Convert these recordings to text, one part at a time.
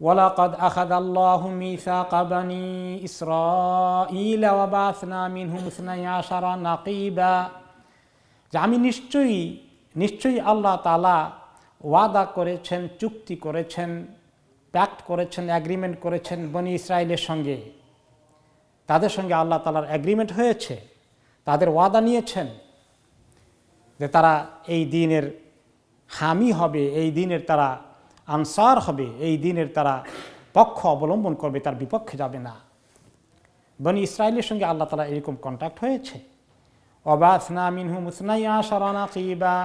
ওয়ালাকাদ আখাযাল্লাহু মিসাকা বানী ইসরাঈল ওয়া বা'আসনা মিনহুম ইসনাই আশারা নাকীবা, যে আমি নিশ্চয়ই আল্লাহ তাআলা ওয়াদা করেছেন, চুক্তি করেছেন, প্যাক্ট করেছেন, এগ্রিমেন্ট করেছেন বনী ইসরায়েলের সঙ্গে। তাদের সঙ্গে আল্লাহ তাআলার এগ্রিমেন্ট হয়েছে, তাদের ওয়াদা নিয়েছেন যে তারা এই দ্বীনের হামি হবে, এই দ্বীনের তারা আনসার হবে, এই দ্বীনের তারা পক্ষ অবলম্বন করবে, তার বিপক্ষে যাবে না। বনী ইসরায়েলের সঙ্গে আল্লাহ তাআলা এরকম কন্ট্যাক্ট হয়েছে। ওয়াবাসনা মিনহুম ইসনাই আশারা নাকীবা,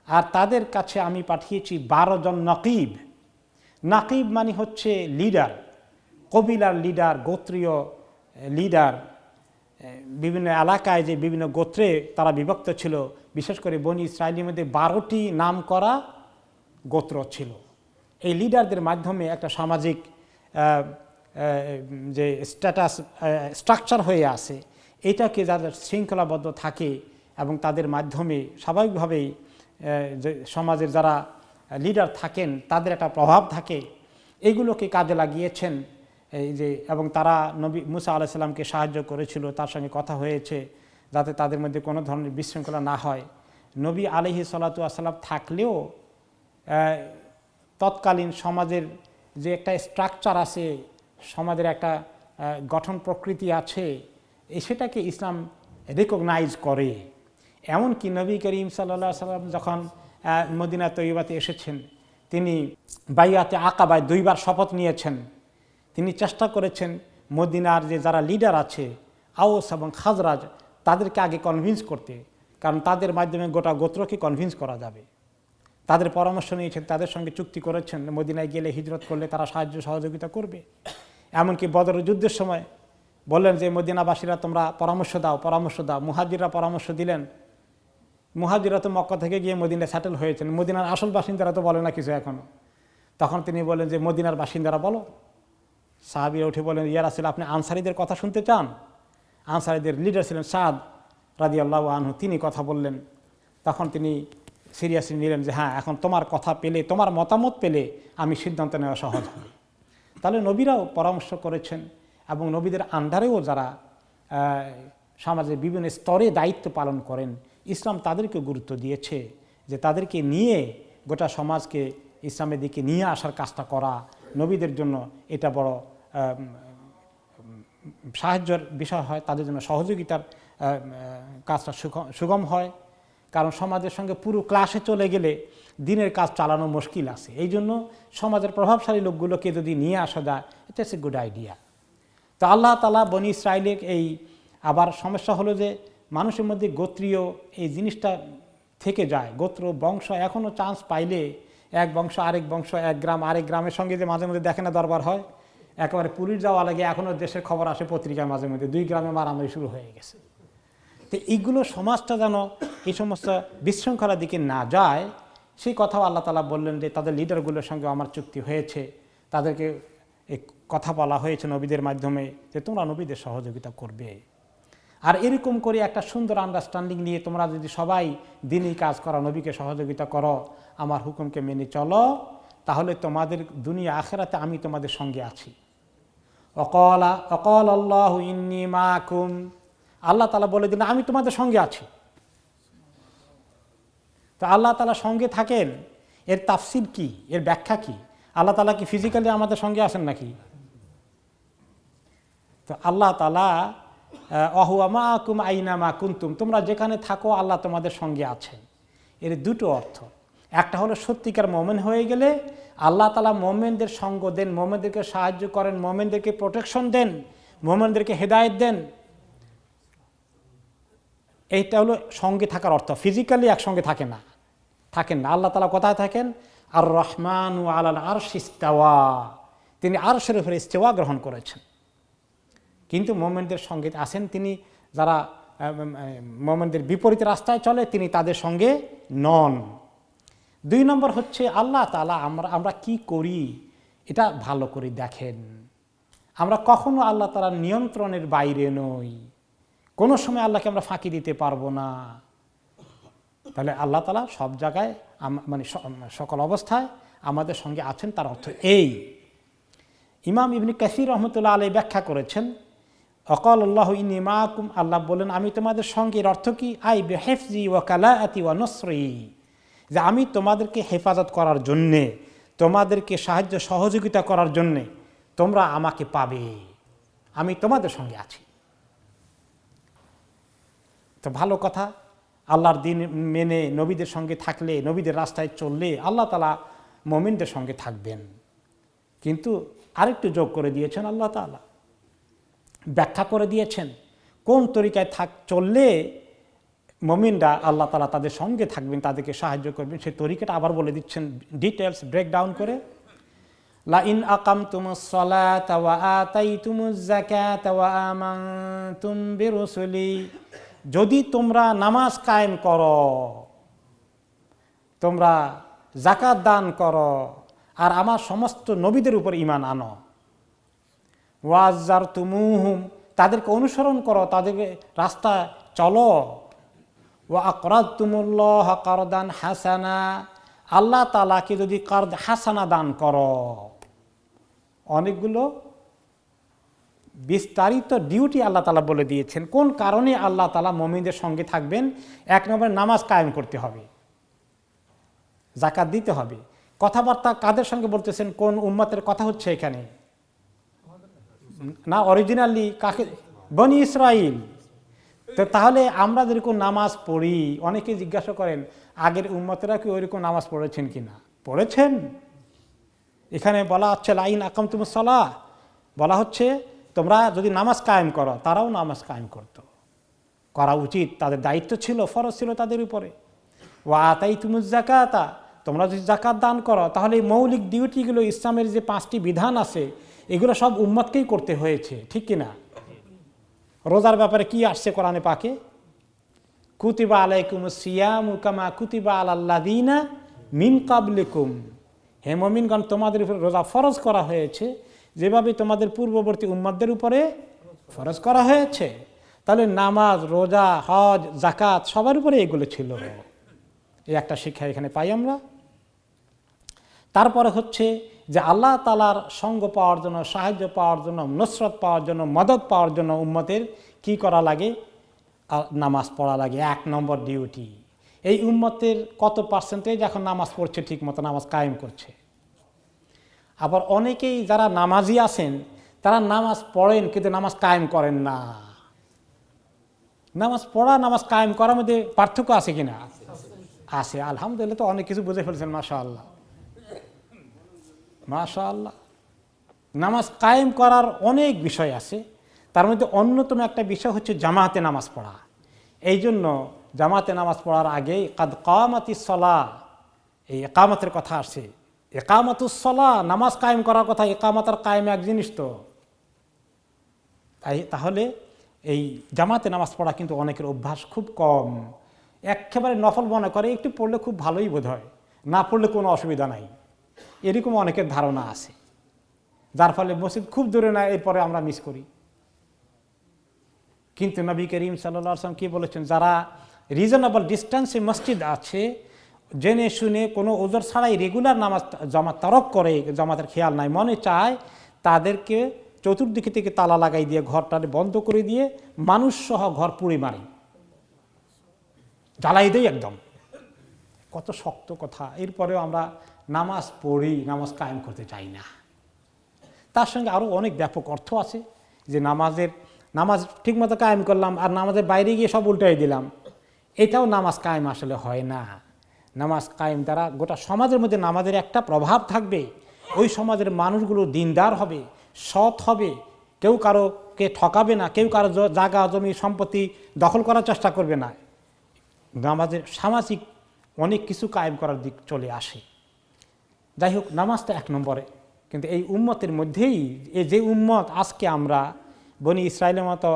আর তাদের কাছে আমি পাঠিয়েছি 12 জন নকিব। নাকিব মানে হচ্ছে লিডার, কবিলার লিডার, গোত্রীয় লিডার। বিভিন্ন এলাকায় যে বিভিন্ন গোত্রে তারা বিভক্ত ছিল, বিশেষ করে বনী ইসরায়েলের মধ্যে 12টি নাম করা গোত্র ছিল। এই লিডারদের মাধ্যমে একটা সামাজিক যে স্ট্রাকচার হয়ে আসে, এটাকে যাদের শৃঙ্খলাবদ্ধ থাকে এবং তাদের মাধ্যমে স্বাভাবিকভাবেই যে সমাজের যারা লিডার থাকেন তাদের একটা প্রভাব থাকে, এগুলোকে কাজে লাগিয়েছেন। এই যে এবং তারা নবী মুসা আলাইহিস সালামকে সাহায্য করেছিল, তার সঙ্গে কথা হয়েছে যাতে তাদের মধ্যে কোনো ধরনের বিশৃঙ্খলা না হয়। নবী আলাইহিস সালাতু ওয়াস সালাম থাকলেও তৎকালীন সমাজের যে একটা স্ট্রাকচার আছে, সমাজের একটা গঠন প্রকৃতি আছে, সেটাকে ইসলাম রিকগনাইজ করে। এমনকি নবী করিম সাল্লাল্লাহু আলাইহি ওয়াসাল্লাম যখন মদিনা তৈয়বাতে এসেছেন, তিনি বাইয়াতে আকাবায় 2 বার শপথ নিয়েছেন। তিনি চেষ্টা করেছেন মদিনার যে যারা লিডার আছে, আওস এবং খাজরাজ, তাদেরকে আগে কনভিন্স করতে, কারণ তাদের মাধ্যমে গোটা গোত্রকে কনভিন্স করা যাবে। তাদের পরামর্শ নিয়েছেন, তাদের সঙ্গে চুক্তি করেছেন মদিনায় গেলে হিজরত করলে তারা সাহায্য সহযোগিতা করবে। এমনকি বদর যুদ্ধের সময় বললেন যে মদিনাবাসীরা তোমরা পরামর্শ দাও। মুহাজিররা পরামর্শ দিলেন। মুহাজিররা তো মক্কা থেকে গিয়ে মদিনায় সেটেল হয়েছেন, মদিনার আসল বাসিন্দারা তো বলে না কিছু এখনো। তখন তিনি বলেন যে মদিনার বাসিন্দারা বলো। সাহাবীরা উঠে বলেন, ইয়া রাসূল, আপনি আনসারীদের কথা শুনতে চান? আনসারীদের লিডার ছিলেন সাদ রাদিয়াল্লাহু আনহু, তিনি কথা বললেন। তখন তিনি সিরিয়াসলি নিলেন যে হ্যাঁ, এখন তোমার কথা পেলে, তোমার মতামত পেলে আমি সিদ্ধান্ত নেওয়া সহজ হবে। তাহলে নবীরাও পরামর্শ করেছেন এবং নবীদের আন্ডারেও যারা সমাজের বিভিন্ন স্তরে দায়িত্ব পালন করেন, ইসলাম তাদেরকে গুরুত্ব দিয়েছে যে তাদেরকে নিয়ে গোটা সমাজকে ইসলামের দিকে নিয়ে আসার কাজটা করা নবীদের জন্য এটা বড় সাহায্যের বিষয় হয়, তাদের জন্য সহযোগিতার কাজটা সুগম হয়। কারণ সমাজের সঙ্গে পুরো ক্লাসে চলে গেলে দিনের কাজ চালানো মুশকিল আছে। এই জন্য সমাজের প্রভাবশালী লোকগুলোকে যদি নিয়ে আসা যায়, ইটস এ গুড আইডিয়া। তো আল্লাহ তাআলা বনী ইসরাইলের এই আবার সমস্যা হলো যে মানুষের মধ্যে গোত্রীয় এই জিনিসটা থেকে যায়। গোত্র বংশ এখনও চান্স পাইলে এক বংশ আরেক বংশ, এক গ্রাম আরেক গ্রামের সঙ্গে যে মাঝে মধ্যে দেখে না দরবার হয়, একেবারে পুলিশ যাওয়া লাগে, এখনও দেশের খবর আসে পত্রিকার মাঝে মধ্যে 2 গ্রামে মারামারি শুরু হয়ে গেছে। তো এইগুলো সমাজটা যেন এই সমস্ত বিশৃঙ্খলার দিকে না যায়, সেই কথাও আল্লাহ তাআলা বললেন যে তাদের লিডারগুলোর সঙ্গে আমার চুক্তি হয়েছে, তাদেরকে এই কথা বলা হয়েছে নবীদের মাধ্যমে যে তোমরা নবীদের সহযোগিতা করবে। আর এরকম করে একটা সুন্দর আন্ডারস্ট্যান্ডিং নিয়ে তোমরা যদি সবাই দিনই কাজ করো, নবীকে সহযোগিতা করো, আমার হুকুমকে মেনে চলো, তাহলে তোমাদের দুনিয়া আখিরাতে আমি তোমাদের সঙ্গে আছি। ওয়াকাল আল্লাহু ইন্নী মাআকুম, আল্লাহ তাআলা বলে দিলেন আমি তোমাদের সঙ্গে আছি। তো আল্লাহ তাআলা সঙ্গে থাকেন, এর তাফসীর কি, এর ব্যাখ্যা কি? আল্লাহ তাআলা কি ফিজিক্যালি আমাদের সঙ্গে আছেন নাকি? তো আল্লাহ তাআলা ওয়াহুয়া মাআকুম আইনা মা কুনতুম, তোমরা যেখানে থাকো আল্লাহ তোমাদের সঙ্গে আছেন। এর 2টো অর্থ। একটা হলো সত্যিকার মুমিন হয়ে গেলে আল্লাহ তাআলা মুমিনদের সঙ্গ দেন, মুমিনদেরকে সাহায্য করেন, মুমিনদেরকে প্রোটেকশন দেন, মুমিনদেরকে হেদায়েত দেন। এইটা হলো সঙ্গে থাকার অর্থ। ফিজিক্যালি একসঙ্গে থাকেন না। আল্লাহ তাআলা কোথায় থাকেন? আর রহমানু আলাল আরশি ইস্তাওয়া, তিনি আরশের উপরে ইস্তেওয়া গ্রহণ করেছেন। কিন্তু মুমিনদের সঙ্গে আছেন তিনি, যারা মুমিনদের বিপরীত রাস্তায় চলে তিনি তাদের সঙ্গে নন। 2 নম্বর হচ্ছে আল্লাহ তাআলা আমরা কি করি এটা ভালো করে দেখেন। আমরা কখনো আল্লাহ তাআলার নিয়ন্ত্রণের বাইরে নই, কোনো সময় আল্লাহকে আমরা ফাঁকি দিতে পারবো না। তাহলে আল্লাহ তাআলা সব জায়গায় মানে সকল অবস্থায় আমাদের সঙ্গে আছেন, তার অর্থ এই ইমাম ইবনে কাসির রহমতুল্লাহ আলাইহি ব্যাখ্যা করেছেন, অকাল আল্লাহ ইন্নী মাআকুম, আল্লাহ বলেন আমি তোমাদের সঙ্গে। এর অর্থ কি? আই বিহিফজি ওয়া কালাআতি ওয়া নসরি, যে আমি তোমাদেরকে হেফাজত করার জন্যে, তোমাদেরকে সাহায্য সহযোগিতা করার জন্যে তোমরা আমাকে পাবে, আমি তোমাদের সঙ্গে আছি। তো ভালো কথা, আল্লাহর দিন মেনে নবীদের সঙ্গে থাকলে, নবীদের রাস্তায় চললে আল্লাহ তাআলা মুমিনদের সঙ্গে থাকবেন। কিন্তু আরেকটু যোগ করে দিয়েছেন আল্লাহ তাআলা, ব্যাখ্যা করে দিয়েছেন কোন তরিকায় চললে মুমিনরা আল্লাহ তাআলা তাদের সঙ্গে থাকবেন, তাদেরকে সাহায্য করবেন। সেই তরিকাটা আবার বলে দিচ্ছেন ডিটেলস ব্রেকডাউন করে। লা ইন আকামতুমুস সালাতা ওয়া আতাইতুমুজ যাকাতা ওয়া আমানতুম বিরুসুলি, যদি তোমরা নামাজ কায়েম করো, তোমরা যাকাত দান করো, আর আমার সমস্ত নবীদের উপর ঈমান আনো, ওয়াজ্জারতুমুহুম, তাদেরকে অনুসরণ করো, তাদের রাস্তা চলো, ওয়া আকরাদতুমুল্লাহ কারদান হাসানা, আল্লাহ তাআলাকে যদি কারদ হাসানা দান করো। অনেকগুলো বিস্তারিত ডিউটি আল্লাহ তাআলা বলে দিয়েছেন কোন কারণে আল্লাহ তাআলা মুমিনদের সঙ্গে থাকবেন। এক নম্বরে নামাজ কায়েম করতে হবে, যাকাত দিতে হবে। কথাবার্তা কাদের সঙ্গে বলতেছেন? কোন উম্মতের কথা হচ্ছে এখানে? না, অরিজিনালি কাকে? বনি ইসরাইল। তো তাহলে আমরা যেরকম নামাজ পড়ি, অনেকে জিজ্ঞাসা করেন আগের উম্মতেরা কি ওইরকম নামাজ পড়েছেন কিনা? পড়েছেন। এখানে বলা হচ্ছে লা ইন আকামতুমুস সালাহ, বলা হচ্ছে তোমরা যদি নামাজ কায়েম করো, তারাও নামাজ কায়েম করতো, করা উচিত, তাদের দায়িত্ব ছিল, ফরজ ছিল তাদের উপরে। ওয়া আতাইতুমুজ যাকাতা, তোমরা যদি যাকাত দান করো, তাহলে এই মৌলিক ডিউটিগুলো, ইসলামের যে 5টি বিধান আছে, এগুলো সব উম্মতকেই করতে হয়েছে, ঠিক কিনা? রোজার ব্যাপারে কি আসছে কোরআনে পাকে? কুতিবা আলাইকুমুস সিয়ামু কামা কুতিবা আলাল্লাযিনা মিন ক্বাবলিকুম, হে মুমিনগণ তোমাদের উপর রোজা ফরজ করা হয়েছে যেভাবে তোমাদের পূর্ববর্তী উম্মতদের উপরে ফরজ করা হয়েছে। তাহলে নামাজ, রোজা, হজ, যাকাত সবার উপরে এগুলো ছিল। এই একটা শিক্ষা এখানে পাই আমরা। তারপরে হচ্ছে যে আল্লাহ তাআলার সঙ্গ পাওয়ার জন্য, সাহায্য পাওয়ার জন্য, নসরত পাওয়ার জন্য, মদত পাওয়ার জন্য উম্মতের কি করা লাগে? নামাজ পড়া লাগে। 1 নম্বর ডিউটি। এই উম্মতের কত পার্সেন্টেজ এখন নামাজ পড়ছে, ঠিক মতো নামাজ কায়েম করছে? আবার অনেকেই যারা নামাজি আছেন, তারা নামাজ পড়েন কিন্তু নামাজ কায়েম করেন না। নামাজ পড়া, নামাজ কায়েম করার মধ্যে পার্থক্য আছে কিনা? আছে। আলহামদুলিল্লাহ, তো অনেক কিছু বুঝে ফেলছেন, মাশাআল্লাহ মাশাআল্লাহ। নামাজ কায়েম করার অনেক বিষয় আছে, তার মধ্যে অন্যতম একটা বিষয় হচ্ছে জামাতে নামাজ পড়া। এই জন্য জামাতে নামাজ পড়ার আগে কাদ কামাতিস সালাহ, এই একামতের কথা আসছে। একামাতুস সালাহ, নামাজ কায়েম করার কথা। একামত আর কায়েম এক জিনিস তো। তাহলে এই জামাতে নামাজ পড়া কিন্তু অনেকের অভ্যাস খুব কম, একেবারে নফল মনে করে, একটু পড়লে খুব ভালোই বোধ হয়, না পড়লে কোনো অসুবিধা নাই, এরকম অনেকের ধারণা আছে, যার ফলে মসজিদ খুব দূরে না, এরপরে আমরা মিস করি। কিন্তু নবী করিম সাল্লাল্লাহু আলাইহি ওয়াসাল্লাম কি বলেছেন? যারা রিজনেবল ডিস্টেন্সে মসজিদ আছে, জেনে শুনে কোনো ওজর ছাড়াই রেগুলার নামাজ জামাত তরক করে, জামাতের খেয়াল নাই, মনে চায়, তাদেরকে চতুর্দিকে থেকে তালা লাগাই দিয়ে, ঘরটা বন্ধ করে দিয়ে মানুষ সহ ঘর পুড়ে মারে, জ্বালাই দেয় একদম। কত শক্ত কথা। এরপরেও আমরা নামাজ পড়ি, নামাজ কায়েম করতে চাই না। তার সঙ্গে আরও অনেক ব্যাপক অর্থ আছে, যে নামাজ ঠিকমতো কায়েম করলাম আর নামাজের বাইরে গিয়ে সব উল্টাই দিলাম, এটাও নামাজ কায়েম আসলে হয় না। নামাজ কায়েম দ্বারা গোটা সমাজের মধ্যে নামাজের একটা প্রভাব থাকবে, ওই সমাজের মানুষগুলো দিনদার হবে, সৎ হবে, কেউ কারোকে ঠকাবে না, কেউ কারো জায়গা জমি সম্পত্তি দখল করার চেষ্টা করবে না। নামাজের সামাজিক অনেক কিছু কায়েম করার দিক চলে আসে। যাই হোক, নামাজটা 1 নম্বরে। কিন্তু এই উম্মতের মধ্যেই, এই যে উম্মত আজকে আমরা, বনি ইসরায়েলের মতো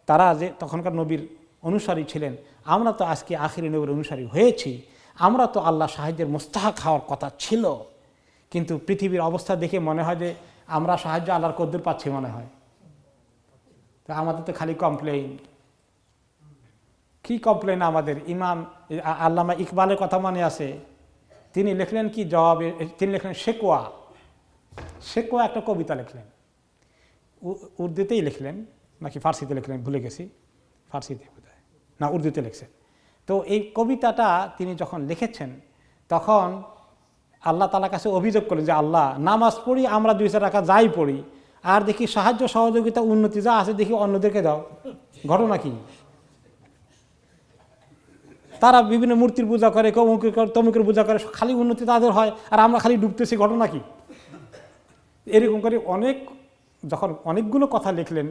তারা যে তখনকার নবীর অনুসারী ছিলেন, আমরা তো আজকে আখিরি নবীর অনুসারী হয়েছি, আমরা তো আল্লাহ সাহায্যের মুস্তাহাক হওয়ার কথা ছিল। কিন্তু পৃথিবীর অবস্থা দেখে মনে হয় যে আমরা সাহায্য আল্লাহর কদ্দুর পাচ্ছি মনে হয়। তো আমাদের তো খালি কমপ্লেইন। কি কমপ্লেইন আমাদের? ইমাম আল্লামা ইকবালের কথা মনে আছে, তিনি লিখলেন কি জবাবে? তিনি লিখলেন শেকওয়া। শেকওয়া একটা কবিতা লিখলেন। উর্দুতেই লিখলেন নাকি ফার্সিতে লিখলেন ভুলে গেছি, ফার্সিতে বোধহয়, না উর্দুতে লিখছেন। তো এই কবিতাটা তিনি যখন লিখেছেন তখন আল্লাহ তাআলার কাছে অভিযোগ করলেন যে আল্লাহ, নামাজ পড়ি আমরা 2-4 রাকাত যাই পড়ি, আর দেখি সাহায্য সহযোগিতা উন্নতি যা আছে দেখি অন্যদেরকে দাও, ঘটনা কি? তারা বিভিন্ন মূর্তির পূজা করে, তমুকের পূজা করে, খালি উন্নতি তাদের হয় আর আমরা খালি ডুবতেছি, ঘটনা কি? এরকম করে যখন অনেকগুলো কথা লিখলেন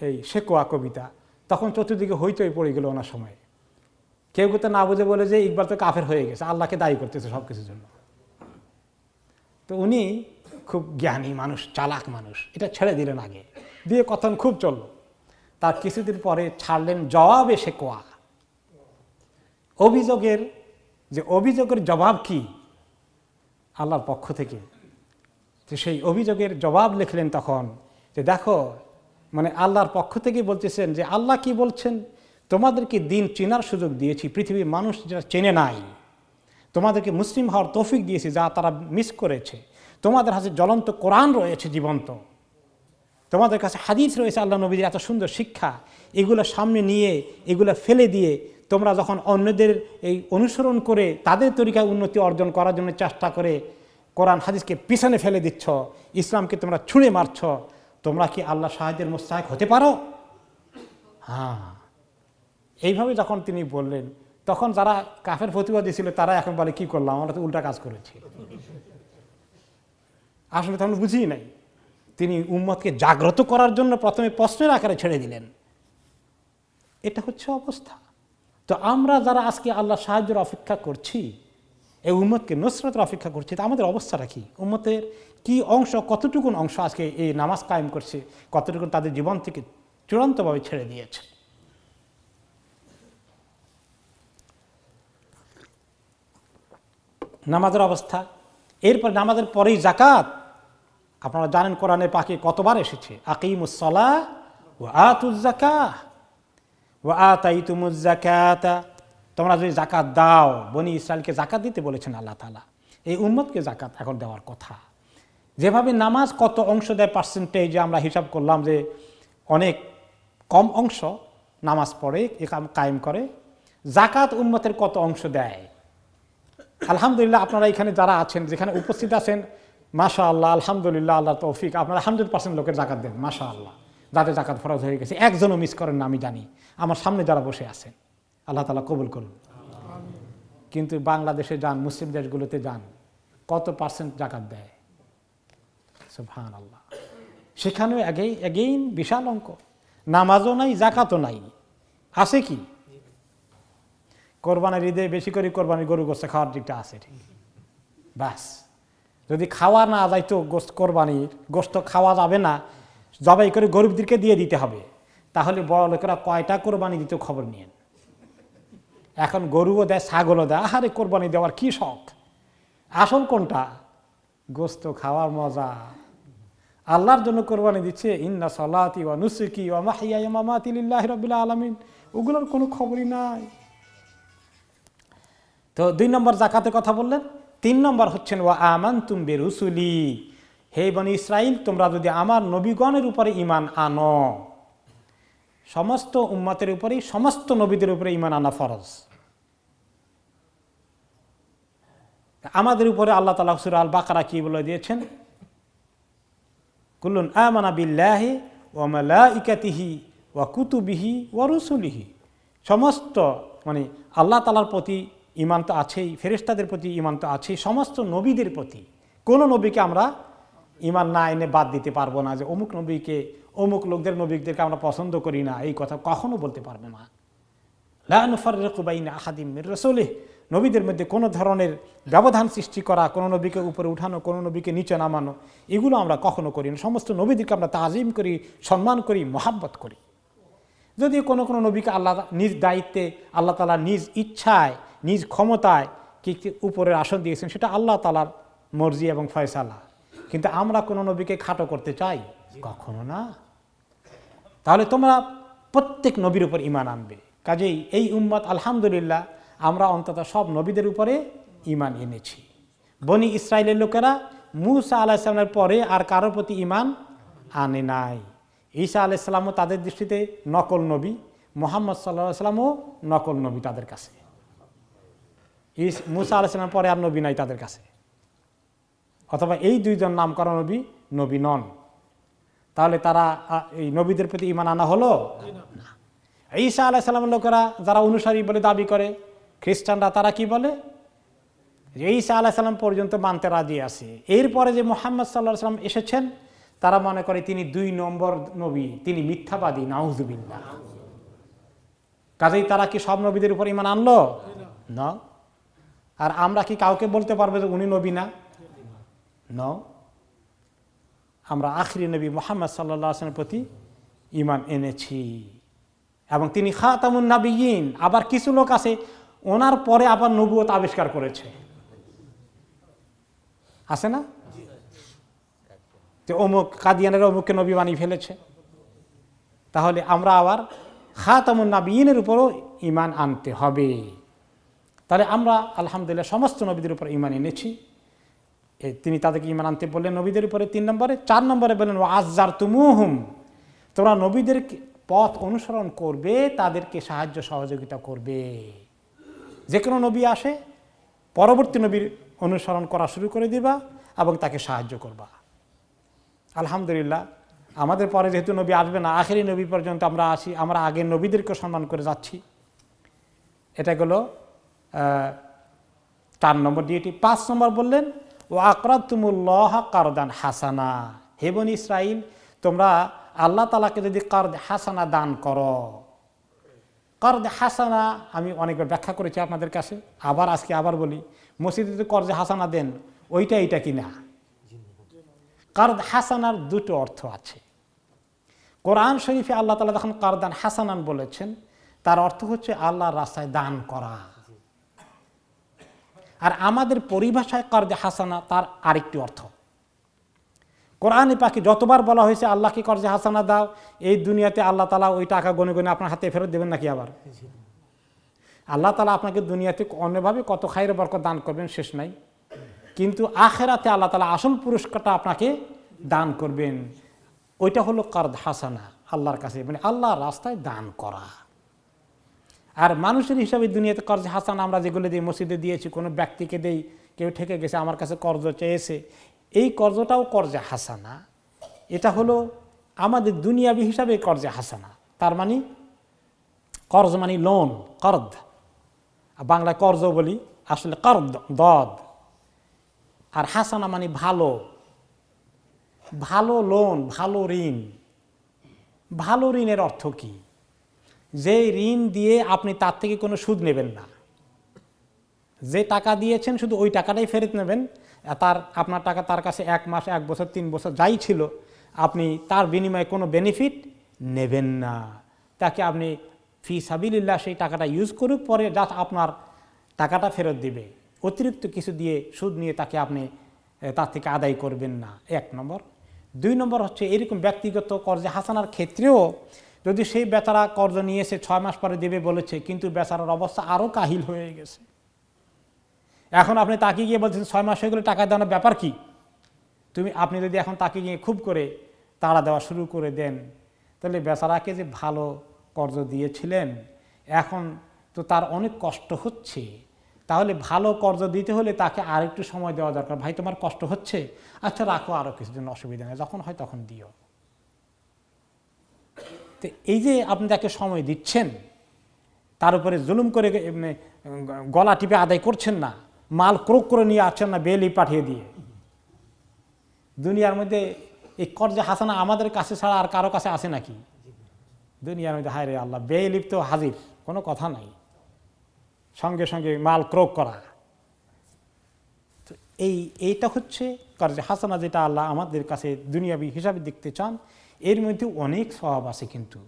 এই শেকোয়া কবিতা, তখন চতুর্দিকে হইচই পড়ে গেল ওনার সময়। কেউ কেউ না বুঝে বলে যে ইকবাল তো কাফের হয়ে গেছে, আল্লাহকে দায়ী করতেছে সব কিছুর জন্য। তো উনি খুব জ্ঞানী মানুষ, চালাক মানুষ, এটা ছেড়ে দিলেন আগে, দিয়ে কথন খুব চলল। তার কিছুদিন পরে ছাড়লেন জবাবে শেকোয়া, অভিযোগের জবাব কি আল্লাহর পক্ষ থেকে। তো সেই অভিযোগের জবাব লিখলেন তখন যে দেখো, মানে আল্লাহর পক্ষ থেকে বলতেছেন যে আল্লাহ কি বলছেন, তোমাদেরকে দিন চেনার সুযোগ দিয়েছি, পৃথিবীর মানুষ যারা চেনে নাই, তোমাদেরকে মুসলিম হওয়ার তৌফিক দিয়েছি যা তারা মিস করেছে, তোমাদের কাছে জ্বলন্ত কোরআন রয়েছে জীবন্ত, তোমাদের কাছে হাদিস রয়েছে আল্লাহ নবীর এত সুন্দর শিক্ষা, এগুলো সামনে নিয়ে এগুলো ফেলে দিয়ে তোমরা যখন অন্যদের এই অনুসরণ করে তাদের তরিকায় উন্নতি অর্জন করার জন্য চেষ্টা করে কোরআন হাদিসকে পিছনে ফেলে দিচ্ছ, ইসলামকে তোমরা ছুঁড়ে মারছ, তোমরা কি আল্লাহ সাহায্যের মুস্তাহিক হতে পারো? হ্যাঁ, এইভাবে যখন তিনি বললেন তখন যারা কাফের প্রতিবাদী ছিল তারা এখন বলে কি করলাম, আমরা তো উল্টা কাজ করেছি। আসলে তখন বুঝি নাই, তিনি উম্মতকে জাগ্রত করার জন্য প্রথমে প্রশ্নের আকারে ছেড়ে দিলেন। এটা হচ্ছে অবস্থা। তো আমরা যারা আজকে আল্লাহ সাহায্যের অপেক্ষা করছি, এই উম্মতকে নুসরাতের অপেক্ষা করছি, তা আমাদের অবস্থাটা কি? উম্মতের কি অংশ, কতটুকুন অংশ আজকে এই নামাজ কায়েম করছে, কতটুকুন তাদের জীবন থেকে চূড়ান্তভাবে ছেড়ে দিয়েছে? নামাজের অবস্থা। এরপর নামাজের পরেই জাকাত। আপনারা জানেন কোরআনে পাকে কতবার এসেছে, আকিমুস সালাহ ওয়া আতুজ যাকাহ ওয়া আতাইতুমুজ যাকাতা, তোমরা যদি জাকাত দাও, বনি ইসরায়েলকে জাকাত দিতে বলেছেন আল্লাহ তাআলা, এই উম্মতকে জাকাত এখন দেওয়ার কথা। যেভাবে নামাজ কত অংশ দেয় পার্সেন্টেজে আমরা হিসাব করলাম যে অনেক কম অংশ নামাজ পড়ে কায়েম করে, জাকাত উম্মতের কত অংশ দেয়? আলহামদুলিল্লাহ, আপনারা এখানে যারা আছেন, যেখানে উপস্থিত আছেন, মাশাআল্লাহ, আলহামদুলিল্লাহ, আল্লাহ তৌফিক, আপনারা 100% লোকের জাকাত দেন, মাশাআল্লাহ। যাদের জাকাত ফরজ হয়ে গেছে একজনও মিস করেন না, আমি জানি। আমার সামনে যারা বসে আছেন, আল্লাহ তাআলা কবুল করুন। কিন্তু বাংলাদেশে যান, মুসলিম দেশগুলোতে যান, কত পার্সেন্ট জাকাত দেয়? সুবহানাল্লাহ। সেখানেও এগেইন বিশাল অঙ্ক, নামাজও নাই, জাকাতও নাই, আছে কি? কোরবানির ঈদে বেশি করে কোরবানির গরু গোস্ত খাওয়ার দিকটা আছে, ঠিক, ব্যাস। যদি খাওয়া না যাইতো, কোরবানির গোস্ত খাওয়া যাবে না, জবাই করে গরিবদেরকে দিয়ে দিতে হবে, তাহলে বড় লোকেরা কয়টা কোরবানি দিত খবর নিয়েন। এখন গরুও দেয়, ছাগলও দেয়, আহারে কোরবানি দেওয়ার কি শখ। আসল কোনটা? গোস্ত খাওয়ার মজা। আল্লাহর জন্য কোরবানি দিচ্ছে, ইন্না সলাতি ওয়া নুসুকি ওয়া মাহইয়ায়া ওয়া মামাতি লিল্লাহি রাব্বিল আলামিন, ওগুলোর কোনো খবরই নাই। তো 2 নম্বর জাকাতের কথা বললেন। 3 নম্বর হচ্ছেন ওয়া আমানতুম বিরুসুলি, হে বনি ইসরাইল, তোমরা যদি আমার নবীগণের উপরে ঈমান আনো, সমস্ত উম্মতের উপরেই, সমস্ত নবীদের উপরে ঈমান আনা ফরজ। আমাদের উপরে আল্লাহ তাআলা সূরা আল বাকারা কি বলে দিয়েছেন? কুল্লুন আমানা বিল্লাহি ওয়া মালাইকাতিহি ওয়া কুতুবিহি ওয়া রুসুলিহি, সমস্ত মানে আল্লাহ তাআলার প্রতি ঈমান তো আছেই, ফেরেশতাদের প্রতি ঈমান তো আছেই, সমস্ত নবীদের প্রতি। কোন নবীকে আমরা ঈমান না এনে বাদ দিতে পারবো না, যে অমুক নবীকে, অমুক লোকদের নবীদেরকে আমরা পছন্দ করি না, এই কথা কখনো বলতে পারবে না। লা নুফাররিকু বাইনা আহাদিম মির রাসূলিহি, নবীদের মধ্যে কোনো ধরনের ব্যবধান সৃষ্টি করা, কোনো নবীকে উপরে উঠানো, কোনো নবীকে নিচে নামানো, এগুলো আমরা কখনো করি না। সমস্ত নবীদেরকে আমরা তাজিম করি, সম্মান করি, মহাব্বত করি। যদি কোনো কোনো নবীকে আল্লাহ নিজ দায়িত্বে, আল্লাহ তাআলা নিজ ইচ্ছায়, নিজ ক্ষমতায় কি উপরের আসন দিয়েছেন, সেটা আল্লাহ তাআলার মর্জি এবং ফয়সালা। কিন্তু আমরা কোনো নবীকে খাটো করতে চাই? কখনো না। তাহলে তোমরা প্রত্যেক নবীর উপর ঈমান আনবে। কাজেই এই উম্মত আলহামদুলিল্লাহ আমরা অন্তত সব নবীদের উপরে ঈমান এনেছি। বনি ইসরায়েলের লোকেরা মূসা আলাইহিস সালামের পরে আর কারোর প্রতি ঈমান আনে নাই। ঈসা আলাইহিস সালামও তাদের দৃষ্টিতে নকল নবী, মুহাম্মদ সাল্লাল্লাহু আলাইহি সাল্লামও নকল নবী তাদের কাছে। মুসা আলাইহিস সালামের পরে আর নবী নাই তাদের কাছে, অথবা এই দুইজন নাম করা নবী নবী নন। তাহলে তারা এই নবীদের প্রতি ঈমান আনা হলো না। ঈসা আলাইহিস সালামের লোকেরা যারা অনুসারী বলে দাবি করে, খ্রিস্টানরা তারা কি বলে, যে ঈসা আলাইহিস সালাম পর্যন্ত মানতে রাজি আছে, এরপরে যে মুহাম্মদ সাল্লাল্লাহু আলাইহি সাল্লাম এসেছেন তারা মনে করে তিনি 2 নম্বর নবী, তিনি মিথ্যাবাদী, নাউযুবিল্লাহ। কাজেই তারা কি সব নবীদের উপর ঈমান আনলো না? আর আমরা কি কাউকে বলতে পারবো যে উনি নবী না? না, আমরা আখিরি নবী মুহাম্মদ সাল্লাল্লাহু আলাইহি ওয়াসাল্লামের প্রতি ঈমান এনেছি এবং তিনি খাতামুন নাবিয়্যিন। আবার কিছু লোক আছে ওনার পরে আবার নবুয়ত আবিষ্কার করেছে, আছে না? যে অমুক কাদিয়ানের অমুককে নবী বানিয়ে ফেলেছে। তাহলে আমরা আবার খাতামুন নাবিয়্যিনের উপরও ঈমান আনতে হবে। তাহলে আমরা আলহামদুলিল্লাহ সমস্ত নবীদের উপর ঈমান এনেছি। তিনি তাদেরকে ঈমান আনতে বললেন নবীদের উপরে 3 নম্বরে। 4 নম্বরে বললেন ওয়াজ্জারতুমুহুম, তোমরা নবীদের পথ অনুসরণ করবে, তাদেরকে সাহায্য সহযোগিতা করবে। যে কোনো নবী আসে পরবর্তী নবীর অনুসরণ করা শুরু করে দিবা এবং তাকে সাহায্য করবা। আলহামদুলিল্লাহ আমাদের পরে যেহেতু নবী আসবে না, আখেরি নবী পর্যন্ত আমরা আসি, আমরা আগের নবীদেরকে সম্মান করে যাচ্ছি। এটা গেলো 4 নম্বর ডিউটি। 5 নম্বর বললেন ও আকরাদতুমুল্লাহ কারদান হাসানা, হে বনী ইসরাইল তোমরা আল্লাহ তাআলাকে যদি কারদ হাসানা দান করো। কারদ হাসানা আমি অনেকবার ব্যাখ্যা করেছি আপনাদের কাছে, আজকে আবার বলি, মসজিদে যদি কর্জে হাসানা দেন ওইটা এইটা কিনা? কারদ হাসানার 2টো অর্থ আছে। কোরআন শরীফে আল্লাহ তাআলা যখন কারদান হাসানান বলেছেন তার অর্থ হচ্ছে আল্লাহর রাস্তায় দান করা। আর আমাদের পরিভাষায় কর্জে হাসানা তার আরেকটি অর্থ। কোরআনে পাকে যতবার বলা হয়েছে আল্লাহকে কর্জে হাসানা দাও, এই দুনিয়াতে আল্লাহ তাআলা ওই টাকা গনে গনে আপনার হাতে ফেরত দেবেন নাকি? আবার আল্লাহ তাআলা আপনাকে দুনিয়াতে অন্যভাবে কত খায়ের বরকত দান করবেন শেষ নাই, কিন্তু আখেরাতে আল্লাহ তাআলা আসল পুরস্কারটা আপনাকে দান করবেন। ওইটা হলো কর্জ হাসানা, আল্লাহর কাছে মানে আল্লাহর রাস্তায় দান করা। আর মানুষের হিসাবে দুনিয়াতে কর্জ হাসানা আমরা যেগুলো দিই, মসজিদে দিয়েছি, কোনো ব্যক্তিকে দেই, কেউ ঠেকে গেছে আমার কাছে কর্জ চেয়েছে, এই কর্জটাও কর্জে হাসানা। এটা হলো আমাদের দুনিয়াবি হিসাবে কর্জে হাসানা। তার মানে কর্জ মানে লোন, কর্দ, বাংলায় কর্জ বলি, আসলে কর্দ দদ। আর হাসানা মানে ভালো, ভালো লোন, ভালো ঋণ। ভালো ঋণের অর্থ কি? যে ঋণ দিয়ে আপনি তার থেকে কোনো সুদ নেবেন না, যে টাকা দিয়েছেন শুধু ওই টাকাটাই ফেরত নেবেন, আপনার টাকা তার কাছে 1 মাস 1 বছর 3 বছর যাই ছিল আপনি তার বিনিময়ে কোনো বেনিফিট নেবেন না। তাকে আপনি ফি সাবিলিল্লাহ সেই টাকাটা ইউজ করুক, পরে যা আপনার টাকাটা ফেরত দিবে, অতিরিক্ত কিছু দিয়ে সুদ নিয়ে তাকে আপনি তার থেকে আদায় করবেন না। 1 নম্বর। 2 নম্বর হচ্ছে এরকম ব্যক্তিগত কর্জে হাসানার ক্ষেত্রেও যদি সেই বেচারা কর্জ নিয়েছে 6 মাস পরে দেবে বলেছে, কিন্তু বেচারার অবস্থা আরও কাহিল হয়ে গেছে, এখন আপনি তাকে গিয়ে বলছেন 6 মাস হয়ে গেলে টাকা দেওয়ার ব্যাপার কি? আপনি যদি এখন তাকে গিয়ে খুব করে তাড়া দেওয়া শুরু করে দেন, তাহলে বেচারাকে যে ভালো কর্জ দিয়েছিলেন এখন তো তার অনেক কষ্ট হচ্ছে, তাহলে ভালো কর্জ দিতে হলে তাকে আর একটু সময় দেওয়া দরকার। ভাই তোমার কষ্ট হচ্ছে, আচ্ছা রাখো আরও কিছুদিন, অসুবিধা নেই, যখন হয় তখন দিও। তো এই যে আপনি তাকে সময় দিচ্ছেন, তার উপরে জুলুম করে গলা টিপে আদায় করছেন না, মাল ক্রোক করে নিয়ে আসছেন না বেলি পাঠিয়ে দিয়ে। দুনিয়ার মধ্যে এই কর্জে হাসানা আমাদের কাছে ছাড়া আর কারো কাছে আসে নাকি? দুনিয়ার মধ্যে হায় রে আল্লাহ, বেলিপ তো হাজির, কোনো কথা নাই, সঙ্গে সঙ্গে মাল ক্রোক করা। তো এইটা হচ্ছে কর্জে হাসানা, যেটা আল্লাহ আমাদের কাছে দুনিয়াবি হিসাবে দেখতে চান। এর মধ্যে অনেক স্বভাব আছে, কিন্তু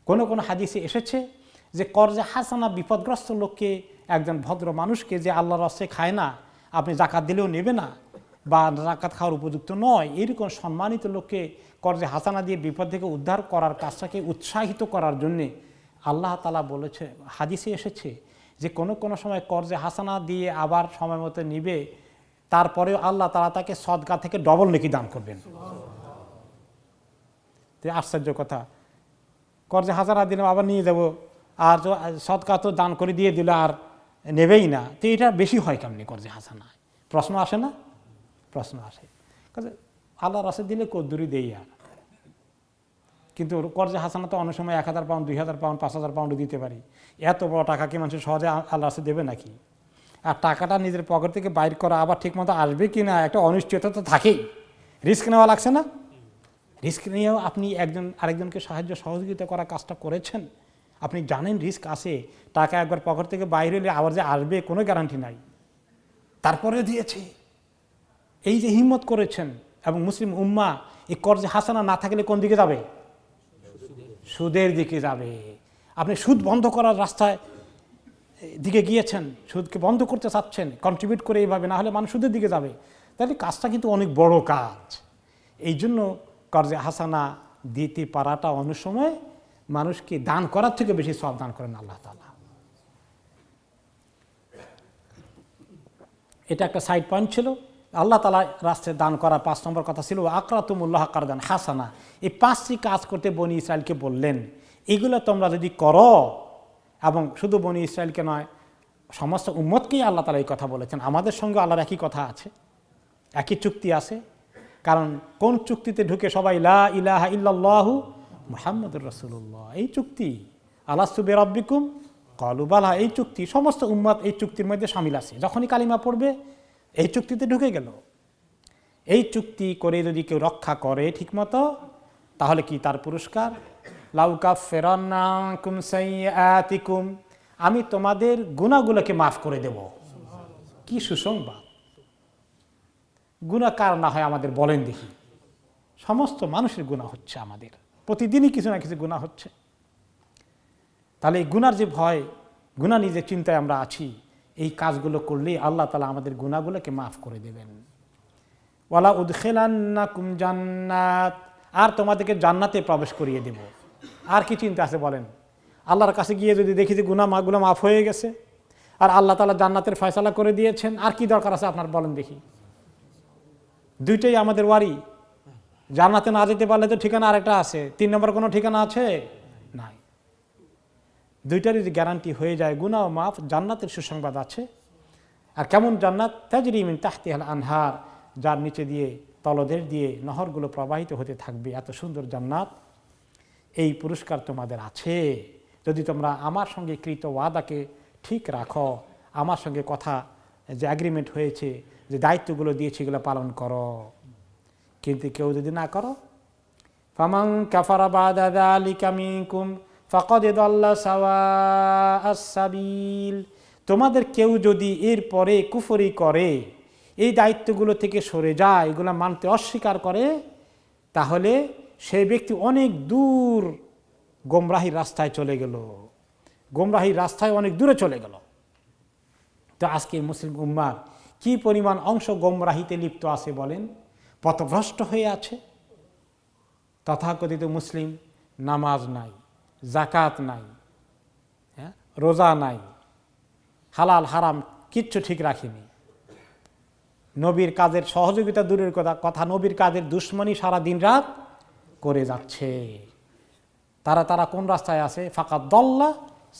কোনো কোনো হাদিসে এসেছে যে কর্জে হাসানা বিপদগ্রস্ত লোককে, একজন ভদ্র মানুষকে যে আল্লাহর রাস্তায় খায় না, আপনি জাকাত দিলেও নেবে না বা জাকাত খাওয়ার উপযুক্ত নয়, এরকম সম্মানিত লোককে কর্জে হাসানা দিয়ে বিপদ থেকে উদ্ধার করার কাজটাকে উৎসাহিত করার জন্যে আল্লাহ তাআলা বলেছে, হাদিসে এসেছে যে কোনো কোনো সময় কর্জে হাসানা দিয়ে আবার সময় মতো নিবে, তারপরেও আল্লাহ তাআলা তাকে সদকা থেকে ডবল নেকি দান করবেন। আশ্চর্য কথা, কর্জে হাজারা দিলাম আবার নিয়ে যাব, আর তো সদকা তো দান করে দিয়ে দিল আর নেবেই না, তো এটা বেশি হয় কেমনি কর্জে হাসানা? প্রশ্ন আসে না? প্রশ্ন আসে। আল্লাহ রাসে দিলে কদ্দুরি দেই আর, কিন্তু কর্জে হাসানা তো অনেক সময় 1000 পাউন্ড, 2000 পাউন্ড, 5000 পাউন্ডও দিতে পারি। এত বড় টাকা কি মানুষ সহজে আল্লাহ রাসে দেবে নাকি? আর টাকাটা নিজের পকেট থেকে বাইর করা আবার ঠিক মতো আসবে কি না একটা অনিশ্চয়তা তো থাকেই। রিস্ক নেওয়া লাগছে না? রিস্ক নিয়েও আপনি একজন আরেকজনকে সাহায্য সহযোগিতা করা কাজটা করেছেন, আপনি জানেন রিস্ক আছে, টাকা একবার পকেট থেকে বাইরে হলে আবার যে আসবে কোনো গ্যারান্টি নাই, তারপরে দিয়েছে। এই যে হিম্মত করেছেন, এবং মুসলিম উম্মাহ এই কর্জে হাসানা না থাকলে কোন দিকে যাবে? সুদের দিকে যাবে। আপনি সুদ বন্ধ করার রাস্তায় দিকে গিয়েছেন, সুদকে বন্ধ করতে চাচ্ছেন, কন্ট্রিবিউট করে এইভাবে, না হলে মানুষ সুদের দিকে যাবে। তাহলে কাজটা কিন্তু অনেক বড় কাজ। এই জন্য কর্জে হাসানা দিতে পারাটা অনেক সময় মানুষকে দান করার থেকে বেশি সওয়াব দান করেন আল্লাহ তাআলা। এটা একটা সাইড পয়েন্ট ছিল। আল্লাহ তাআলা রাস্তায় দান করা 5 নম্বর কথা ছিল আকরাতুমুল্লাহ কারদান হাসানা। এই 5টি কাজ করতে বনি ইসরায়েলকে বললেন, এগুলো তোমরা যদি করো, এবং শুধু বনি ইসরায়েলকে নয় সমস্ত উম্মতকেই আল্লাহ তাআলা এই কথা বলেছেন। আমাদের সঙ্গে আল্লাহর একই কথা আছে, একই চুক্তি আছে। কারণ কোন চুক্তিতে ঢুকে সবাই লা ইলাহা ইল্লাল্লাহু মুহাম্মাদুর রাসূলুল্লাহ, এই চুক্তি। আলাস্তু বিরাব্বিকুম ক্বালু বালা, এই চুক্তি। সমস্ত উম্মত এই চুক্তির মধ্যে শামিল আছে। যখনই কালিমা পড়বে এই চুক্তিতে ঢুকে গেল। এই চুক্তি করে যদি কেউ রক্ষা করে ঠিকমতো, তাহলে কি তার পুরস্কার? লাউ কাফফিরান্না আনকুম সাইয়্যাতিকুম, আমি তোমাদের গুনাহগুলোকে মাফ করে দেব। কি সুসংবাদ! গুনাহ কার না হয় আমাদের বলেন দেখি? সমস্ত মানুষের গুনাহ হচ্ছে, আমাদের প্রতিদিনই কিছু না কিছু গুনাহ হচ্ছে। তাহলে এই গুনার যে ভয়, গুনাহ নিয়ে যে চিন্তায় আমরা আছি, এই কাজগুলো করলে আল্লাহ তাআলা আমাদের গুনাহগুলোকে মাফ করে দেবেন। ওয়ালা উদখিলান্নাকুম জান্নাত, আর তোমাদেরকে জান্নাতে প্রবেশ করিয়ে দেব। আর কি চিন্তা আছে বলেন? আল্লাহর কাছে গিয়ে যদি দেখি যে গুনাহগুলো মাফ হয়ে গেছে আর আল্লাহ তাআলা জান্নাতের ফয়সালা করে দিয়েছেন, আর কি দরকার আছে আপনার বলেন দেখি? দুইটাই আমাদের ওয়ারি। জান্নাতে না যেতে পারলে তো ঠিকানা আরেকটা আছে, 3 নম্বর কোনো ঠিকানা আছে? নাই। দুইটারই গ্যারান্টি হয়ে যায়, গুনাহ মাফ, জান্নাতের সুসংবাদ আছে। আর কেমন জান্নাত? তাজরি মিন তাহতিহাল আনহার, যার নিচে দিয়ে তলদেশ দিয়ে নহরগুলো প্রবাহিত হতে থাকবে। এত সুন্দর জান্নাত, এই পুরস্কার তোমাদের আছে যদি তোমরা আমার সঙ্গে কৃত ওয়াদাকে ঠিক রাখো, আমার সঙ্গে কথা যে অ্যাগ্রিমেন্ট হয়েছে, যে দায়িত্বগুলো দিয়েছে, এগুলো পালন করো। কিন্তু কেউ যদি না করো, ফামান কাফারা বাদা যালিকা মিনকুম ফাকাদ দাল্লা সাওয়াআস সাবিল, তোমাদের কেউ যদি এর পরে কুফরি করে, এই দায়িত্বগুলো থেকে সরে যায়, এগুলো মানতে অস্বীকার করে, তাহলে সেই ব্যক্তি অনেক দূর গোমরাহির রাস্তায় চলে গেল, গোমরাহির রাস্তায় অনেক দূরে চলে গেল। তো আজকে মুসলিম উম্মার কি পরিমাণ অংশ গোমরাহিতে লিপ্ত আছে বলেন? পথভ্রষ্ট হয়ে আছে। তথাকথিত মুসলিম, নামাজ নাই, জাকাত নাই, রোজা নাই, হালাল হারাম কিচ্ছু ঠিক রাখেনি, নবীর কাজের সহযোগিতা দূরের কথা, নবীর কাজের দুশ্মনী সারা দিন রাত করে যাচ্ছে। তারা কোন রাস্তায় আছে? ফাকাদ দাল্লা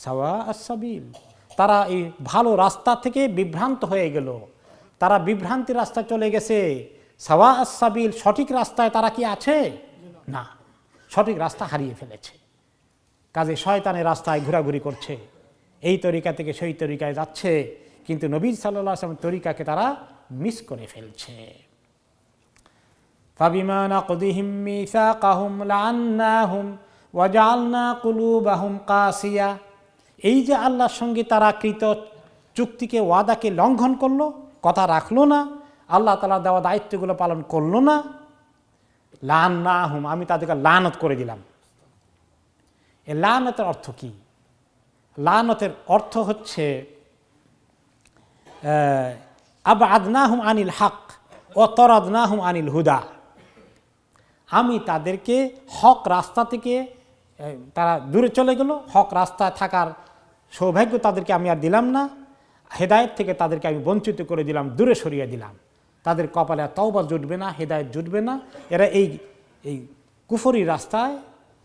সাওয়াআস সাবিল, তারা এই ভালো রাস্তা থেকে বিভ্রান্ত হয়ে গেল, তারা বিভ্রান্তির রাস্তায় চলে গেছে। সাওয়াআস সাবিল, সঠিক রাস্তায় তারা কি আছে? না, সঠিক রাস্তা হারিয়ে ফেলেছে। কাজে শয়তানের রাস্তায় ঘোরাঘুরি করছে, এই তরিকা থেকে সেই তরিকায় যাচ্ছে, কিন্তু নবী সাল্লাল্লাহু আলাইহি ওয়াসাল্লামের তরিকাকে তারা মিস করে ফেলছে। ফাবিমা নাকদিহিম মিসাকাহুম লাআন্নাহুম ওয়া জাআলনা কুলুবাহুম কাসিয়া, এই যে আল্লাহর সঙ্গে তারা কৃত চুক্তিকে, ওয়াদাকে লঙ্ঘন করলো, কথা রাখলো না, আল্লাহ তাআলা দেওয়া দায়িত্বগুলো পালন করলো না, লাআন্নাহুম, আমি তাদেরকে লানত করে দিলাম। এই লানতের অর্থ কি? লানতের অর্থ হচ্ছে আবআদনাহুম আনিল হক ওয়া তারাদনাহুম আনিল হুদা, আমি তাদেরকে হক রাস্তা থেকে তারা দূরে চলে গেল, হক রাস্তায় থাকার সৌভাগ্য তাদেরকে আমি আর দিলাম না, হেদায়েত থেকে তাদেরকে আমি বঞ্চিত করে দিলাম, দূরে সরিয়ে দিলাম। তাদের কপালে তওবা জুটবে না, হেদায়েত জুটবে না, এরা এই কুফরি রাস্তায়,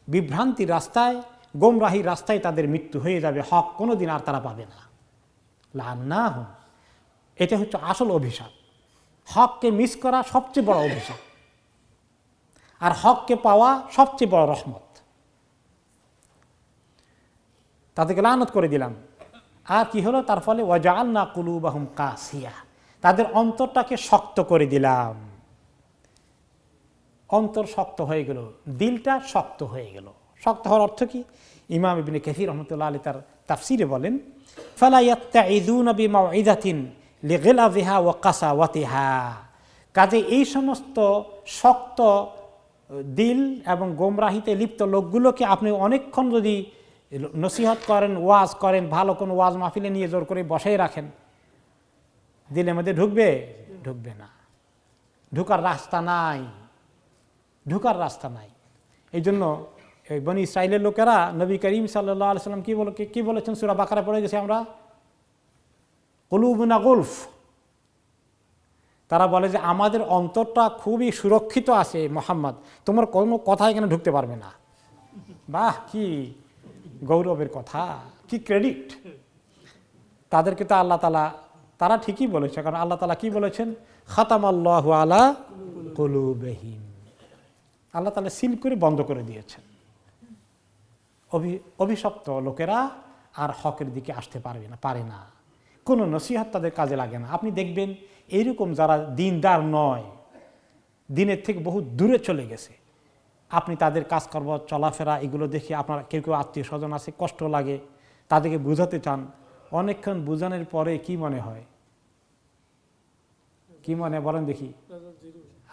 বিভ্রান্তির রাস্তায়, গোমরাহির রাস্তায় তাদের মৃত্যু হয়ে যাবে, হক কোনোদিন আর তারা পাবে না। লান্নাহুম, এটা হচ্ছে আসল অভিশাপ। হককে মিস করা সবচেয়ে বড় অভিশাপ, আর হককে পাওয়া সবচেয়ে বড় রহমত। তাদেরকে লানত করে দিলাম। আর কি হলো তার ফলে? ওয়াজআলনা কুলুবাহুম কাসিয়া, তাদের অন্তরটাকে শক্ত করে দিলাম। অন্তর শক্ত হয়ে গেল, দিলটা শক্ত হয়ে গেল। শক্ত হওয়ার অর্থ কি? ইমাম ইবনে কাসীর রাহমাতুল্লাহ আলাইহি তার তাফসীরে বলেন, ফালা ইয়াত্তাইযুনা বিমাউইযাতিন লিগিলাযিহা ওয়া কাসাওয়াতিহা। কাজে এই সমস্ত শক্ত দিল এবং গোমরাহিতে লিপ্ত লোকগুলোকে আপনি অনেকক্ষণ যদি নসিহত করেন, ওয়াজ করেন, ভালো কোনো ওয়াজ মাহফিলে নিয়ে জোর করে বসাই রাখেন, দিলের মধ্যে ঢুকবে? ঢুকবে না। ঢুকার রাস্তা নাই, ঢুকার রাস্তা নাই। এই জন্য বনি ইসরাইলের লোকেরা নবী করিম সাল্লাল্লাহু আলাইহি সাল্লাম কি বলেছেন? সূরা বাকারা পড়ে গেছি আমরা, কুলুবুনা গুলফ। তারা বলে যে আমাদের অন্তরটা খুবই সুরক্ষিত আছে মুহাম্মদ, তোমার কোনো কথা এখানে ঢুকতে পারবে না। বাহ, কি গৌরবের কথা, কি ক্রেডিট তাদেরকে। তো আল্লাহ তাআলা, তারা ঠিকই বলেছে, কারণ আল্লাহ তাআলা কি বলেছেন? খাতামাল্লাহু আলা কুলুবিহিম, আল্লাহ তাআলা সিল করে বন্ধ করে দিয়েছেন। অভিশপ্ত লোকেরা আর হকের দিকে আসতে পারে না। কোনো নসিহত তাদের কাজে লাগে না। আপনি দেখবেন এইরকম যারা দিনদার নয়, দিনের থেকে বহু দূরে চলে গেছে, আপনি তাদের কাজকর্ম, চলাফেরা এগুলো দেখে আপনার কেউ কেউ আত্মীয় স্বজন আছে, কষ্ট লাগে, তাদেরকে বোঝাতে চান। অনেকক্ষণ বোঝানোর পরে কি মনে হয়? কি মনে বলেন দেখি?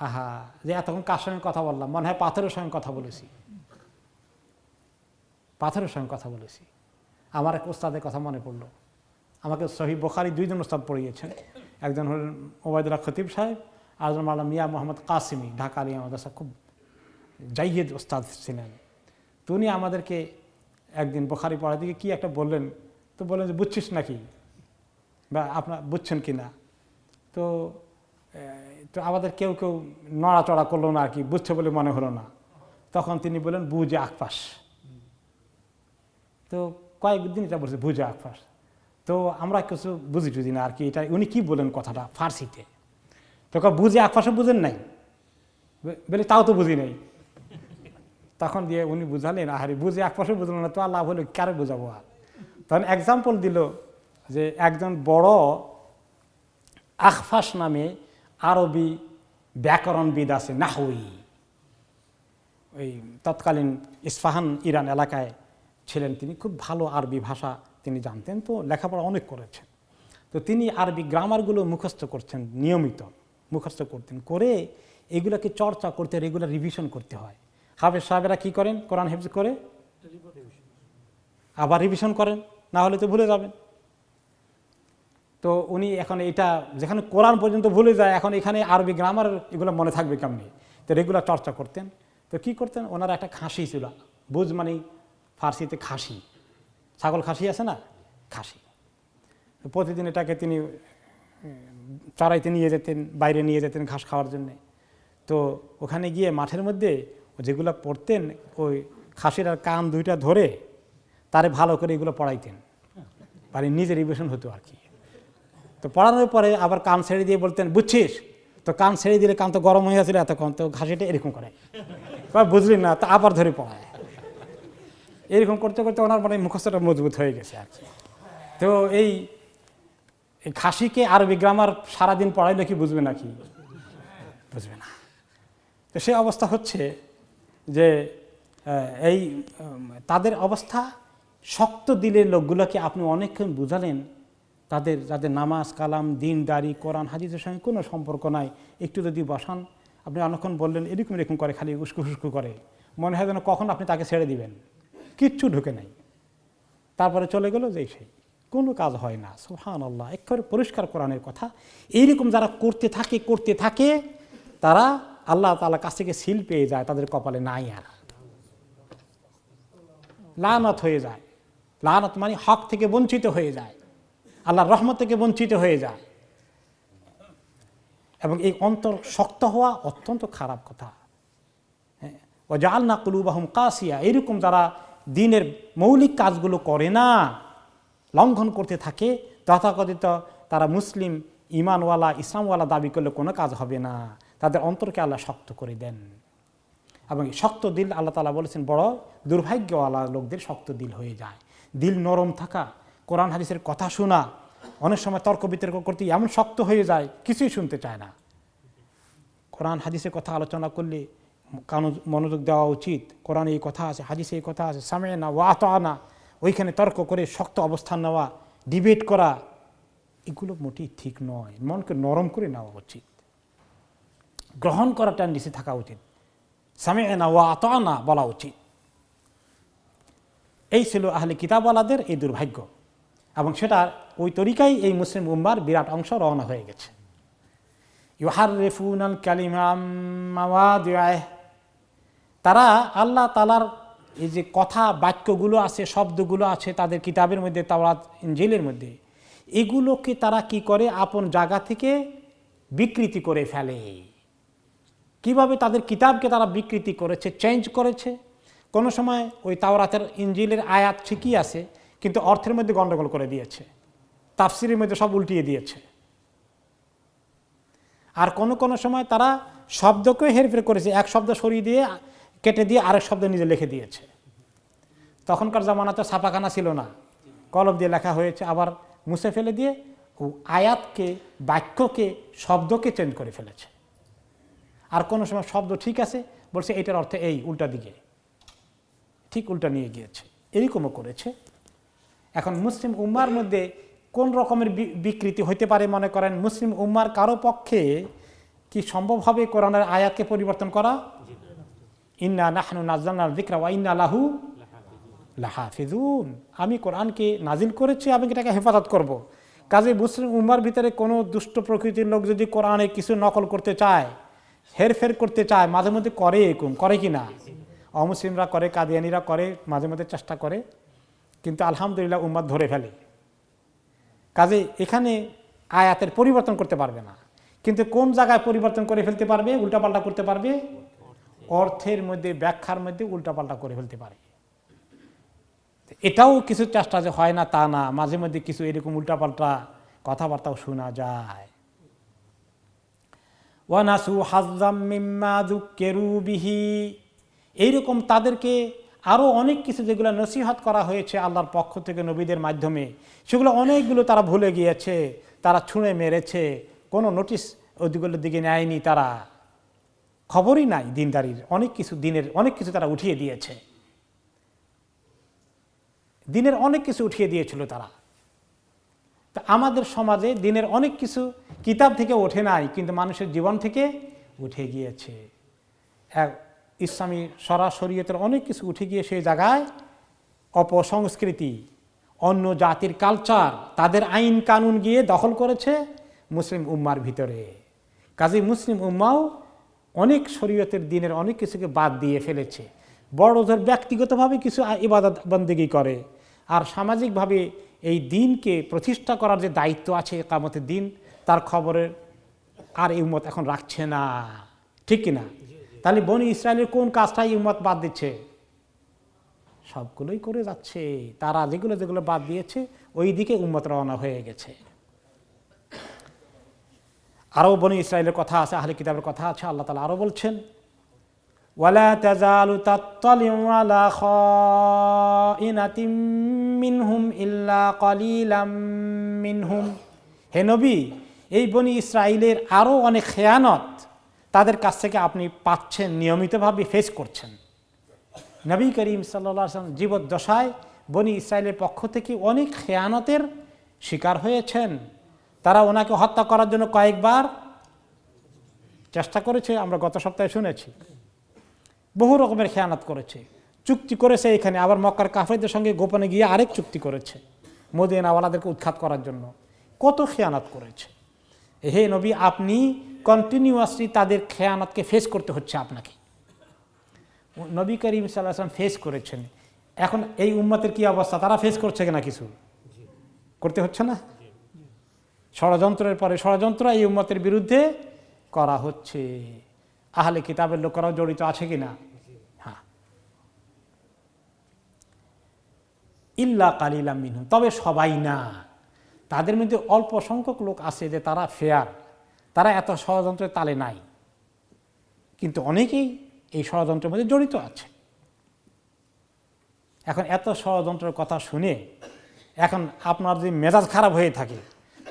আহা, যে এতক্ষণ কার সঙ্গে কথা বললাম, মনে হয় পাথরের সঙ্গে কথা বলেছি, পাথরের সঙ্গে কথা বলেছি। আমার এক ওস্তাদের কথা মনে পড়লো। আমাকে সহিহ বুখারী দুইজন ওস্তাদ পড়িয়েছেন, একজন হলেন ওবায়দুল্লাহ খতিব সাহেব, আর একজন মাওলানা মিয়া মোহাম্মদ কাসিমি, ঢাকা আলিয়া মাদ্রাসা, খুব জাইয়েদ ওস্তাদ ছিলেন। তো উনি আমাদেরকে একদিন বুখারী পড়ার দিকে কি একটা বললেন, তো বললেন যে বুঝছিস নাকি, বা আপনার বুঝছেন কি না। তো আমাদের কেউ কেউ নড়াচড়া করলো না আর কি, বুঝছে বলে মনে হলো না। তখন তিনি বললেন বুঝে আকফাস। তো কয়েকদিন এটা বলছে বুঝে আকফাস। তো আমরা কিছু বুঝি টুঝি না আর কি, এটা উনি কি বলেন কথাটা ফার্সিতে। তো বুঝে আকফাসও বুঝেন নাই বলে, তাও তো বুঝি নাই। তখন দিয়ে উনি বুঝালেন, আহারে বুঝে আকফাসও বুঝলো না তো আল্লাহ বলে কারে বুঝাবো। আর তখন এক্সাম্পল দিল যে একজন বড় আখফাস নামে আরবি ব্যাকরণবিদ আছে, নাহউই, ওই তৎকালীন ইস্পাহান ইরান এলাকায় ছিলেন তিনি। খুব ভালো আরবি ভাষা তিনি জানতেন, তো লেখাপড়া অনেক করেছেন। তো তিনি আরবি গ্রামারগুলো মুখস্থ করছেন, নিয়মিত মুখস্থ করতেন, করে এগুলোকে চর্চা করতে, রেগুলার রিভিশন করতে হয়। হাফেজ সাহেবেরা কী করেন? কোরআন হেফজ করে আবার রিভিশন করেন, না হলে তো ভুলে যাবেন। তো উনি এখন এটা যেখানে কোরআন পর্যন্ত ভুলে যায়, এখন এখানে আরবি গ্রামার এগুলো মনে থাকবে কেমনি? তো রেগুলার চর্চা করতেন। তো কি করতেন? ওনার একটা খাসি ছিল, বুঝ মানে ফার্সিতে খাসি, ছাগল খাসি আছে না, খাসি। প্রতিদিন এটাকে তিনি চড়াইতে নিয়ে যেতেন, বাইরে নিয়ে যেতেন ঘাস খাওয়ার জন্যে। তো ওখানে গিয়ে মাঠের মধ্যে যেগুলো পড়তেন, ওই খাসির আর কান দুইটা ধরে তারে ভালো করে এগুলো পড়াইতেন, মানে নিজের রিভিশন হতো আর কি। তো পড়ানোর পরে আবার কান ছেড়ে দিয়ে বলতেন বুঝছিস? তো কান ছেড়ে দিলে কান তো গরম হয়ে আসছিল এতক্ষণ, তো ঘাসিটা এরকম করে, বুঝলি না, তো আবার ধরে পড়ায়। এরকম করতে করতে ওনার মানে মুখস্থটা মজবুত হয়ে গেছে আর কি। তো এই খাসিকে আরবি গ্রামার সারাদিন পড়াইলে কি বুঝবে নাকি? বুঝবে না। তো সেই অবস্থা হচ্ছে যে এই তাদের অবস্থা, শক্ত দিলের লোকগুলোকে আপনি অনেকক্ষণ বুঝালেন, যাদের নামাজ কালাম দিনদারি কোরআন হাদিসের সঙ্গে কোনো সম্পর্ক নাই, একটু যদি বসান, আপনি অনেকক্ষণ বললেন, এরকম করে খালি উস্কু হুস্কু করে, মনে হয় যেন কখন আপনি তাকে ছেড়ে দিবেন, কিচ্ছু ঢুকে নাই। তারপরে চলে গেল যে সেই কোনো কাজ হয় না। সুবহানাল্লাহ, একেবারে পরিষ্কার কোরআনের কথা। এইরকম যারা করতে থাকে তারা আল্লাহ তাআলার কাছ থেকে সিল পেয়ে যায়, তাদের কপালে নাই আর, লানত হয়ে যায়। লানত মানে হক থেকে বঞ্চিত হয়ে যায়, আল্লাহর রহমত থেকে বঞ্চিত হয়ে যায়। এবং এই অন্তর শক্ত হওয়া অত্যন্ত খারাপ কথা। ওয়াজআলনা কুলুবাহুম কাসিয়া, এরকম যারা দ্বীনের মৌলিক কাজগুলো করে না, লঙ্ঘন করতে থাকে, তথাকথিত তারা মুসলিম ইমানওয়ালা ইসলামওয়ালা দাবি করলে কোনো কাজ হবে না, তাদের অন্তরকে আল্লাহ শক্ত করে দেন। এবং শক্ত দিল আল্লাহ তাআলা বলেছেন বড় দুর্ভাগ্যওয়ালা লোকদের শক্ত দিল হয়ে যায়। দিল নরম থাকা, কোরআন হাদিসের কথা শোনা, অনেক সময় তর্ক বিতর্ক করতে এমন শক্ত হয়ে যায় কিছুই শুনতে চায় না। কোরআন হাদিসের কথা আলোচনা করলে মনোযোগ দেওয়া উচিত। কোরআনে এই কথা আছে, হাদিসে এই কথা আছে, সামি'না ওয়া আতা'না, ওইখানে তর্ক করে শক্ত অবস্থান নেওয়া, ডিবেট করা, এগুলো মোটেই ঠিক নয়। মনকে নরম করে নেওয়া উচিত, গ্রহণ করা টেন্ডেন্সি থাকা উচিত, সামি'না ওয়া আতা'না বলা উচিত। এই ছিল আহলে কিতাবওয়ালাদের এই দুর্ভাগ্য, এবং সেটা ওই তরিকায় এই মুসলিম উম্মার বিরাট অংশ রওনা হয়ে গেছে। ইউহাররিফুনাল কালিমা আম মাওয়াদি'হ, তারা আল্লাহ তাআলার এই যে কথা বাক্যগুলো আছে, শব্দগুলো আছে তাদের কিতাবের মধ্যে, তাওরাত ইনজিলের মধ্যে, এগুলোকে তারা কি করে আপন জায়গা থেকে বিকৃতি করে ফেলে। কিভাবে তাদের কিতাবকে তারা বিকৃতি করেছে, চেঞ্জ করেছে। কোনো সময় ওই তাওরাতের ইনজিলের আয়াত ঠিকই আছে, কিন্তু অর্থের মধ্যে গন্ডগোল করে দিয়েছে, তাফসিরের মধ্যে সব উল্টিয়ে দিয়েছে। আর কোনো সময় তারা শব্দকে হেরফের করেছে, এক শব্দ সরিয়ে দিয়ে কেটে দিয়ে আরেক শব্দ নিজে লিখে দিয়েছে। তখনকার জামানাতে ছাপাখানা ছিল না, কলম দিয়ে লেখা হয়েছে, আবার মুছে ফেলে দিয়ে ও আয়াতকে, বাক্যকে, শব্দকে চেঞ্জ করে ফেলেছে। আর কোনো সময় শব্দ ঠিক আছে, বলছে এটার অর্থ এই, উল্টা দিকে, ঠিক উল্টা নিয়ে গিয়েছে, এরকমও করেছে। এখন মুসলিম উম্মার মধ্যে কোন রকমের বিকৃতি হইতে পারে মনে করেন? মুসলিম উম্মার কারো পক্ষে কি সম্ভব হবে কোরআনের আয়াতকে পরিবর্তন করা? ইন্না নাহনু নাযালনা যিকরা ওয়া ইন্না লাহু লাহাফিজুন, আমি কোরআনকে নাজিল করেছি, আমি এটাকে হেফাজত করব। কাজে মুসলিম উম্মার ভিতরে কোনো দুষ্ট প্রকৃতির লোক যদি কোরআনে কিছু নকল করতে চায়, হেরফের করতে চায়, মাঝে মধ্যে করে, এরকম করে কি না? অমুসলিমরা করে, কাদিয়ানিরা করে, মাঝে মধ্যে চেষ্টা করে, কিন্তু আলহামদুলিল্লাহ উম্মাত ধরে ফেলে। কাজে এখানে আয়াতের পরিবর্তন করতে পারবে না, কিন্তু কোন জায়গায় পরিবর্তন করে ফেলতে পারবে, উল্টাপাল্টা করতে পারবে, অর্থের মধ্যে, ব্যাখ্যার মধ্যে উল্টাপাল্টা করে ফেলতে পারে। এটাও কিছু চেষ্টা যে হয় না তা না, মাঝে মধ্যে কিছু এরকম উল্টাপাল্টা কথাবার্তাও শোনা যায়। ওয়ানাসু হাজ্জাম মিম্মা যুক্কিরু বিহি, এইরকম তাদেরকে আরও অনেক কিছু যেগুলো নসিহত করা হয়েছে আল্লাহর পক্ষ থেকে নবীদের মাধ্যমে, সেগুলো অনেকগুলো তারা ভুলে গিয়েছে, তারা ছুঁড়ে মেরেছে, কোনো নোটিশ ওইগুলোর দিকে নেয়নি, তারা খবরই নাই দিনদারির অনেক কিছু, দিনের অনেক কিছু তারা উঠিয়ে দিয়েছে, দিনের অনেক কিছু উঠিয়ে দিয়েছিল তারা। তা আমাদের সমাজে দিনের অনেক কিছু কিতাব থেকে ওঠে নাই, কিন্তু মানুষের জীবন থেকে উঠে গিয়েছে। ইসলামী শরিয়তের অনেক কিছু উঠে গিয়ে সেই জায়গায় অপসংস্কৃতি, অন্য জাতির কালচার, তাদের আইন কানুন গিয়ে দখল করেছে মুসলিম উম্মার ভিতরে। কাজেই মুসলিম উম্মাও অনেক শরীয়তের দিনের অনেক কিছুকে বাদ দিয়ে ফেলেছে। বড়দের ব্যক্তিগতভাবে কিছু ইবাদত বন্দেগী করে, আর সামাজিকভাবে এই দিনকে প্রতিষ্ঠা করার যে দায়িত্ব আছে কিয়ামতের দিন, তার খবরের আর এই উম্মত এখন রাখছে না, ঠিক কিনা? তাহলে বনি ইসরায়েলের কোন কাজটাই উম্মত বাদ দিচ্ছে? সবগুলোই করে যাচ্ছে। তারা যেগুলো যেগুলো বাদ দিয়েছে ওই দিকে উম্মত রওনা হয়ে গেছে। আরও বনি ইসরায়েলের কথা আছে, আহলে কিতাবের কথা আছে। আল্লাহ তাআলা আরও বলছেন, ওয়ালা তাজালু তাত্তালিউ আলা খাইনাতিম মিনহুম ইল্লা কালিলাম মিনহুম, হে নবী, এই বনি ইসরায়েলের আরও অনেক খেয়ানত তাদের কাছ থেকে আপনি পাচ্ছেন, নিয়মিতভাবে ফেস করছেন। নবী করিম সাল্লাল্লাহু আলাইহি ওয়াসাল্লাম জীবদ্দশায় বনি ইসরায়েলের পক্ষ থেকে অনেক খেয়ানতের শিকার হয়েছেন। তারা ওনাকে হত্যা করার জন্য কয়েকবার চেষ্টা করেছে, আমরা গত সপ্তাহে শুনেছি। বহু রকমের খেয়ানত করেছে, চুক্তি করেছে এখানে, আবার মক্কার কাফেরদের সঙ্গে গোপনে গিয়ে আরেক চুক্তি করেছে মদিনাওয়ালাদেরকে উৎখাত করার জন্য। কত খেয়ানত করেছে। হে নবী, আপনি কন্টিনিউয়াসলি তাদের খেয়ানতকে ফেস করতে হচ্ছে আপনাকে। নবী করিম সাল্লাল্লাহু আলাইহি ওয়াসাল্লাম ফেস করেছেন। এখন এই উম্মতের কি অবস্থা? তারা ফেস করছে কিনা? কিছু করতে হচ্ছে না? ষড়যন্ত্রের পরে ষড়যন্ত্র এই উম্মতের বিরুদ্ধে করা হচ্ছে। আহলে কিতাবের লোকেরাও জড়িত আছে কিনা? ইল্লা কালিলাম মিনহুম, তবে সবাই না। তাদের মধ্যে অল্প সংখ্যক লোক আছে যে তারা ফেয়ার, তারা এত ষড়যন্ত্রের তালে নাই, কিন্তু অনেকেই এই ষড়যন্ত্রের মধ্যে জড়িত আছে। এখন এত ষড়যন্ত্রের কথা শুনে এখন আপনার যদি মেজাজ খারাপ হয়ে থাকে,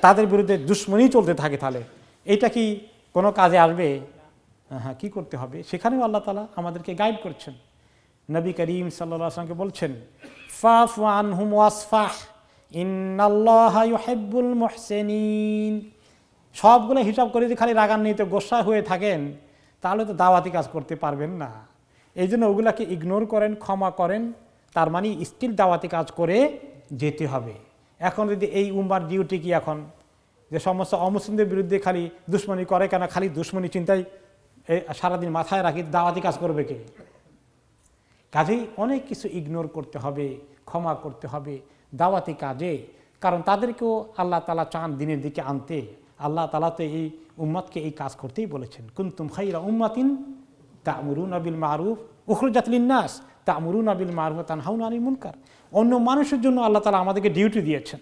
তাদের বিরুদ্ধে দুশ্মনী চলতে থাকে, তাহলে এইটা কি কোনো কাজে আসবে? হ্যাঁ, কি করতে হবে? সেখানেও আল্লাহ তাআলা আমাদেরকে গাইড করছেন। নবী করিম সাল্লাল্লাহু আলাইহি ওয়াসাল্লামকে বলছেন, ফাফু আনহুম ওয়াসফাহ ইন্নাল্লাহা ইউহিব্বুল মুহসিনিন। সবগুলো হিসাব করে যদি খালি রাগান্বিত গোসা হয়ে থাকেন, তাহলে তো দাওয়াতি কাজ করতে পারবেন না। এই জন্য ওগুলাকে ইগনোর করেন, ক্ষমা করেন, তার মানে স্টিল দাওয়াতি কাজ করে যেতে হবে। এখন যদি এই উম্মার ডিউটি কি এখন যে সমস্ত অমুসলিমদের বিরুদ্ধে খালি দুশ্মনী করে, কেন খালি দুশ্মনী চিন্তায় সারাদিন মাথায় রাখি, দাওয়াতি কাজ করবে কে? কাজেই অনেক কিছু ইগনোর করতে হবে, ক্ষমা করতে হবে দাওয়াতি কাজে, কারণ তাদেরকেও আল্লাহ তাআলা চান দিনের দিকে আনতে। আল্লাহ তাআলা তো এই উম্মতকে এই কাজ করতেই বলেছেন, কুনতুম খায়রা উম্মাতিন তা'মুরুনা বিল মারুফ উখরিজাত লিন-নাস তা'মুরুনা বিল মারুফ ওয়া তানহাউনা আনিল মুনকার। অন্য মানুষের জন্য আল্লাহ তাআলা আমাদেরকে ডিউটি দিয়েছেন,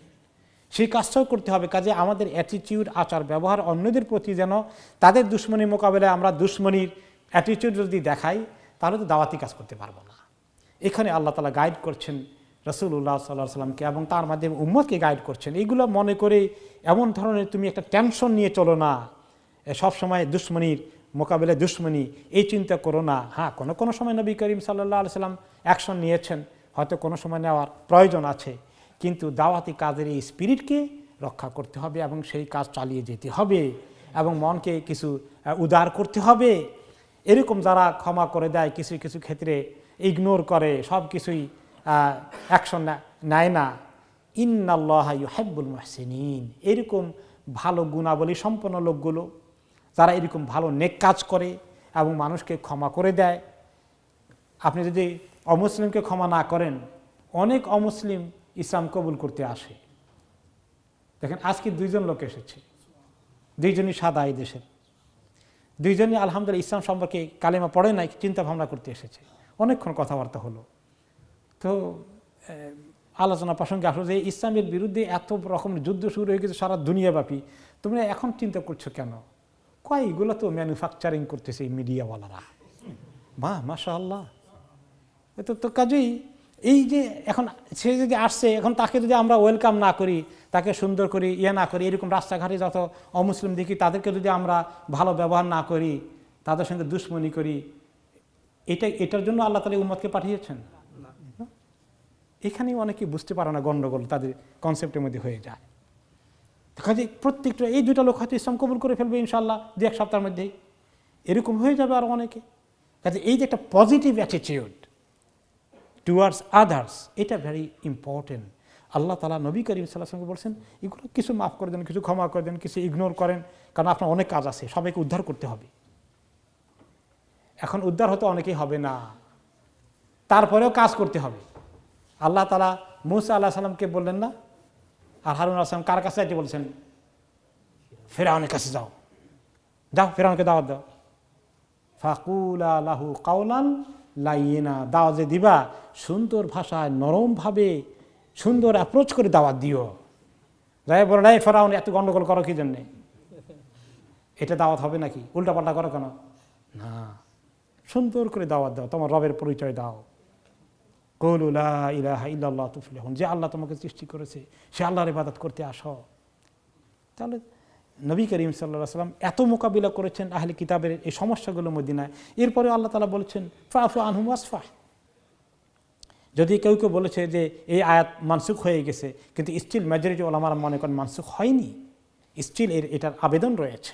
সেই কাজটাও করতে হবে। কাজে আমাদের অ্যাটিটিউড, আচার ব্যবহার অন্যদের প্রতি যেন তাদের দুশ্মনী মোকাবেলায় আমরা দুশ্মনীর অ্যাটিটিউড যদি দেখাই, তাহলে তো দাওয়াতি কাজ করতে পারবো না। এখানে আল্লাহ তাআলা গাইড করছেন রাসূলুল্লাহ সাল্লাল্লাহু আলাইহি সাল্লামকে এবং তার মাধ্যমে উম্মতকে গাইড করছেন। এইগুলো মনে করে এমন ধরনের তুমি একটা টেনশন নিয়ে চলো না, সবসময় দুশ্মনীর মোকাবেলায় দুশ্মনী এই চিন্তা করো না। হ্যাঁ, কোনো কোনো সময় নবী করিম সাল্লাল্লাহু আলাইহি সাল্লাম অ্যাকশন নিয়েছেন, হয়তো কোনো সময় নেওয়ার প্রয়োজন আছে, কিন্তু দাওয়াতি কাজের এই স্পিরিটকে রক্ষা করতে হবে এবং সেই কাজ চালিয়ে যেতে হবে এবং মনকে কিছু উদার করতে হবে। এরকম যারা ক্ষমা করে দেয়, কিছু কিছু ক্ষেত্রে ইগনোর করে, সব কিছুই অ্যাকশন নেয় না, ইন্নাল্লাহা ইউহিব্বুল মুহসিনিন, এরকম ভালো গুণাবলী সম্পন্ন লোকগুলো যারা এরকম ভালো নেক কাজ করে এবং মানুষকে ক্ষমা করে দেয়। আপনি যদি অমুসলিমকে ক্ষমা না করেন, অনেক অমুসলিম ইসলাম কবুল করতে আসে। দেখেন আজকে 2 জন লোক এসেছে, 2 জনই সাদা এই দেশের, 2 জনই আলহামদুলিল্লাহ ইসলাম সম্পর্কে কালেমা পড়ে নাই, চিন্তা ভাবনা করতে এসেছে। অনেকক্ষণ কথাবার্তা হলো, তো আলোচনা প্রসঙ্গে আসলো যে ইসলামের বিরুদ্ধে এত রকমের যুদ্ধ শুরু হয়ে গেছে সারা দুনিয়াব্যাপী, তোমরা এখন চিন্তা করছো কেন? কয় এগুলো তো ম্যানুফ্যাকচারিং করতেছে এই মিডিয়াওয়ালারা। বাহ, মাশাআল্লাহ। তো কাজেই এই যে এখন সে যদি আসছে, এখন তাকে যদি আমরা ওয়েলকাম না করি, তাকে সুন্দর করি না করি, এরকম রাস্তাঘাটে যত অমুসলিম দেখি তাদেরকে যদি আমরা ভালো ব্যবহার না করি, তাদের সঙ্গে দুশ্মনী করি, এটার জন্য আল্লাহ তাআলা উম্মতকে পাঠিয়েছেন? এখানেই অনেকে বুঝতে পারে না, গণ্ডগোল তাদের কনসেপ্টের মধ্যে হয়ে যায়। কাজে প্রত্যেকটা এই 2টা লোক হয়তো ইসলাম কবুল করে ফেলবে ইনশাআল্লাহ 2-1 সপ্তাহের মধ্যেই, এরকম হয়ে যাবে আর অনেকে। কাজে এই যে একটা পজিটিভ অ্যাটিটিউড টুয়ার্ডস আদার্স, এটা ভেরি ইম্পর্টেন্ট। আল্লাহ তাআলা নবী করিম সাল্লাল্লাহু আলাইহি ওয়াসাল্লামকে বলছেন এগুলো কিছু মাফ করে দেন, কিছু ক্ষমা করে দেন, কিছু ইগনোর করেন, কারণ আপনার অনেক কাজ আছে, সবাইকে উদ্ধার করতে হবে। এখন উদ্ধার হতে অনেকেই হবে না, তারপরেও কাজ করতে হবে। আল্লাহ তাআলা মূসা আলাইহিস সালামকে বললেন না, আর হারুন আলাইহিস সালাম কার কাছে যাইতে বলছেন? ফিরআউনের কাছে যাও, যাও ফিরআউনকে দাওয়াত দাও। ফাকুলা লাহু কাওলান লাইয়িনা, দাওয়াত যে দিবা সুন্দর ভাষায় নরমভাবে সুন্দর অ্যাপ্রোচ করে দাওয়াত দিও। যাই বলো না ফিরআউন এত গন্ডগোল করো কি জন্যে? এটা দাওয়াত হবে নাকি? উল্টাপাল্টা করো কেন? না, সুন্দর করে দাওয়াত দাও, তোমার রবের পরিচয় দাও। কুলু লা ইলাহা ইল্লাল্লাহ তুফলিহুন, যে আল্লাহ তোমাকে সৃষ্টি করেছে সে আল্লাহর ইবাদত করতে আসো। তাহলে নবী করিম সাল্লাল্লাহু আলাইহি ওয়াসাল্লাম এত মোকাবিলা করেছেন আহলে কিতাবের এই সমস্যাগুলো মদিনায়, এরপরে আল্লাহ তাআলা বলেছেন ফাফু আনহুম ওয়াসফাহ। যদি কেউ কেউ বলেছে যে এই আয়াত মানসুখ হয়ে গেছে, কিন্তু স্টিল মেজরিটি ওলামারা মনে করেন মানসুখ হয়নি, স্টিল এটার আবেদন রয়েছে।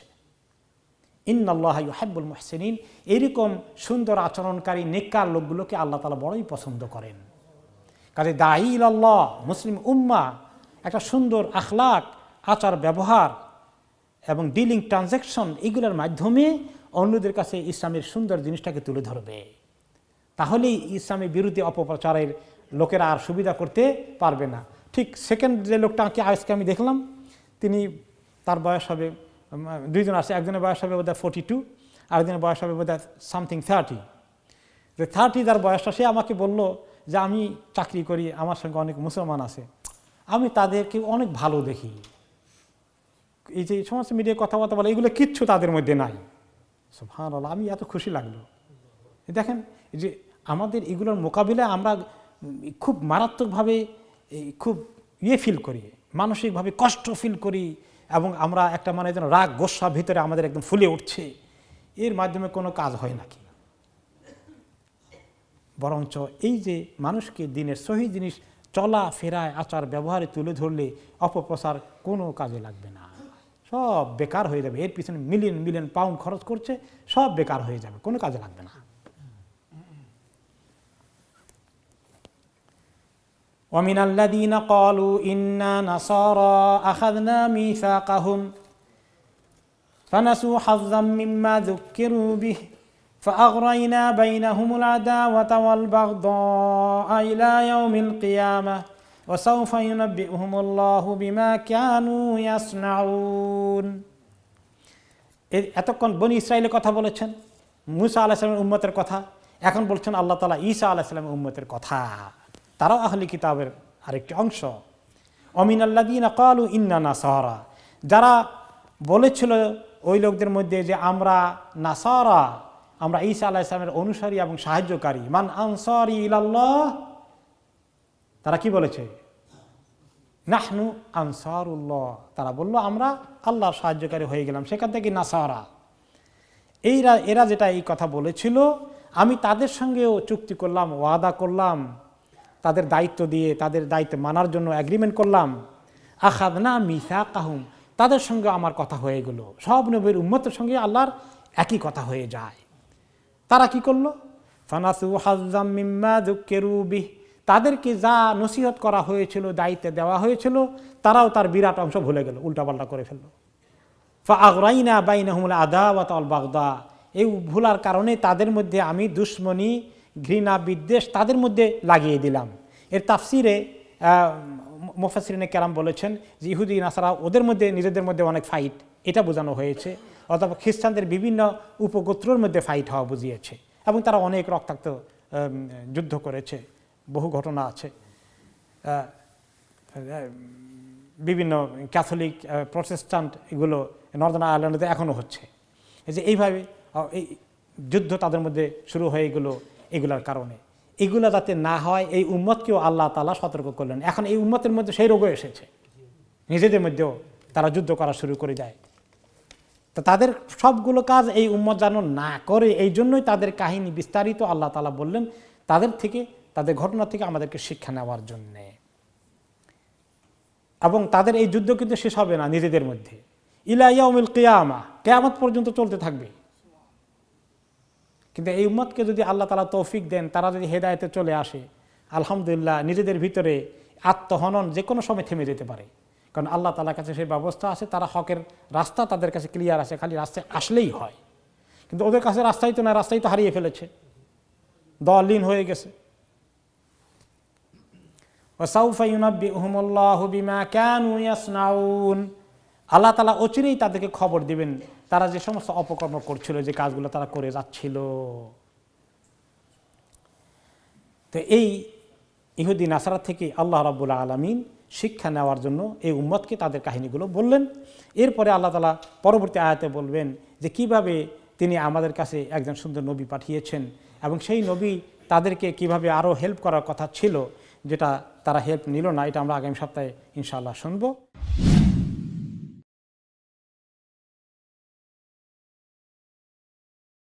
ইন্নাল্লাহা ইউহিব্বুল মুহসিনিন, এরকম সুন্দর আচরণকারী নেককার লোকগুলোকে আল্লাহ তাআলা বড়ই পছন্দ করেন। কাজে দাঈ ইলাল্লাহ মুসলিম উম্মাহ একটা সুন্দর আখলাক, আচার ব্যবহার এবং ডিলিং ট্রানজ্যাকশন, এগুলোর মাধ্যমে অন্যদের কাছে ইসলামের সুন্দর জিনিসটাকে তুলে ধরবে। তাহলেই ইসলামের বিরুদ্ধে অপপ্রচারের লোকেরা আর সুবিধা করতে পারবে না। ঠিক সেকেন্ড যে লোকটাকে আজকে আমি দেখলাম, তিনি তার বয়স হবে, 2 জন আছে, একজনের বয়স হবে বোধহয় 42, আরেকজনের বয়স হবে বোধহয় সামথিং 30। যে 30 যার বয়সটা, সে আমাকে বলল যে আমি চাকরি করি, আমার সঙ্গে অনেক মুসলমান আছে, আমি তাদেরকে অনেক ভালো দেখি, এই যে সমস্ত মিডিয়ায় কথাবার্তা বলে এগুলো কিচ্ছু তাদের মধ্যে নাই। সুবহানাল্লাহ, আমি এত খুশি লাগলো। দেখেন যে আমাদের এগুলোর মোকাবিলায় আমরা খুব মারাত্মকভাবে খুব ফিল করি, মানসিকভাবে কষ্ট ফিল করি, এবং আমরা একটা মানে যেন রাগ গোস্বা ভিতরে আমাদের একদম ফুলে উঠছে। এর মাধ্যমে কোনো কাজ হয় নাকি? বরঞ্চ এই যে মানুষকে দিনের সহি জিনিস চলা ফেরায় আচার ব্যবহারে তুলে ধরলে অপপ্রচার কোনো কাজে লাগবে না, সব বেকার হয়ে যাবে। এর পিছনে মিলিয়ন মিলিয়ন পাউন্ড খরচ করছে, সব বেকার হয়ে যাবে, কোনো কাজে লাগবে না। ومن الذين قالوا إنا نصارى أخذنا ميثاقهم فنسوا حظا مما ذكروا به فأغرينا بينهم العداوة والبغضاء إلى يوم القيامة وسوف ينبئهم الله بما كانوا يصنعون। এতক্ষণ বনি ইসরায়েলের কথা বলেছেন, মুসা আলাইহিস সালামের উম্মতের কথা, এখন বলছেন আল্লাহ তাআলা ঈসা আলাইহিস সালামের উম্মতের কথা। তারাও আহলি কিতাবের আরেকটি অংশ। অমিনাল্লাযীনা ক্বালু ইন্না নাসারা, যারা বলেছিল ওই লোকদের মধ্যে যে আমরা নাসারা, আমরা ঈসা আলাইহিস সালামের অনুসারী এবং সাহায্যকারী। মান আনসারি ইলাল্লাহ, তারা কি বলেছে? নাহনু আনসারুল্লাহ, তারা বলল আমরা আল্লাহর সাহায্যকারী হয়ে গেলাম, সেখান থেকে নাসারা। এরা যেটা এই কথা বলেছিল, আমি তাদের সঙ্গেও চুক্তি করলাম, ওয়াদা করলাম, তাদের দায়িত্ব দিয়ে তাদের দায়িত্ব মানার জন্য এগ্রিমেন্ট করলাম। আখাযনা মিসাকাহুম, তাদের সঙ্গে আমার কথা হয়ে গেল। সব নবীর উম্মতের সঙ্গে আল্লাহর একই কথা হয়ে যায়। তারা কি করলো? ফানাসু হাজ্জাম মিম্মা যুক্কিরু বিহ, তাদেরকে যা নসিহত করা হয়েছিল, দায়িত্ব দেওয়া হয়েছিল, তারাও তার বিরাট অংশ ভুলে গেল, উল্টাপাল্টা করে ফেলল। ফাআগরাইনা বাইনাহুমুল আদাওয়াতা ওয়াল বাগদা, এই ভুলার কারণে তাদের মধ্যে আমি দুশ্মনী, ঘৃণা, বিদ্বেষ তাদের মধ্যে লাগিয়ে দিলাম। এর তাফসিরে মুফাসসিরিনে কেরাম বলেছেন যে ইহুদি নাসারা ওদের মধ্যে নিজেদের মধ্যে অনেক ফাইট, এটা বোঝানো হয়েছে, অথবা খ্রিস্টানদের বিভিন্ন উপগোত্রের মধ্যে ফাইট হওয়া বুঝিয়েছে, এবং তারা অনেক রক্তাক্ত যুদ্ধ করেছে, বহু ঘটনা আছে। বিভিন্ন ক্যাথলিক, প্রটেস্ট্যান্ট, এগুলো নর্দার্ন আয়ারল্যান্ডে এখনও হচ্ছে। এই যে এইভাবে এই যুদ্ধ তাদের মধ্যে শুরু হয়ে গেল এগুলার কারণে। এগুলো যাতে না হয় এই উম্মতকেও আল্লাহ তাআলা সতর্ক করলেন। এখন এই উম্মতের মধ্যে সেই রোগও এসেছে, নিজেদের মধ্যেও তারা যুদ্ধ করা শুরু করে দেয়। তো তাদের সবগুলো কাজ এই উম্মত যেন না করে, এই জন্যই তাদের কাহিনী বিস্তারিত আল্লাহ তাআলা বললেন, তাদের থেকে, তাদের ঘটনা থেকে আমাদেরকে শিক্ষা নেওয়ার জন্যে। এবং তাদের এই যুদ্ধ কিন্তু শেষ হবে না নিজেদের মধ্যে, ইলা ইয়াউমিল কিয়ামা, কিয়ামত পর্যন্ত চলতে থাকবে। কিন্তু এই উম্মতকে যদি আল্লাহ তাআলা তৌফিক দেন, তারা যদি হেদায়েতে চলে আসে, আলহামদুলিল্লাহ, নিজেদের ভিতরে আত্মহনন যে কোনো সময় থেমে যেতে পারে। কারণ আল্লাহ তাআলার কাছে সেই ব্যবস্থা আছে, তারা হকের রাস্তা তাদের কাছে ক্লিয়ার আছে, খালি রাস্তায় আসলেই হয়। কিন্তু ওদের কাছে রাস্তাই তো না, রাস্তাই তো হারিয়ে ফেলেছে, দলিন হয়ে গেছে। ওয়াসাউফা ইউনাব্বিউহুমুল্লাহু বিমা কানু ইয়াসনাউন, আল্লাহ তাআলা অচিরেই তাদেরকে খবর দিবেন তারা যে সমস্ত অপকর্ম করছিল, যে কাজগুলো তারা করে যাচ্ছিল। তো এই ইহুদি নাসারা থেকে আল্লাহ রাব্বুল আলামিন শিক্ষা নেওয়ার জন্য এই উম্মতকে তাদের কাহিনীগুলো বললেন। এরপরে আল্লাহ তাআলা পরবর্তী আয়াতে বলবেন যে কিভাবে তিনি আমাদের কাছে একজন সুন্দর নবী পাঠিয়েছেন, এবং সেই নবী তাদেরকে কিভাবে আরও হেল্প করার কথা ছিল, যেটা তারা হেল্প নিল না। এটা আমরা আগামী সপ্তাহে ইনশাআল্লাহ শুনবো।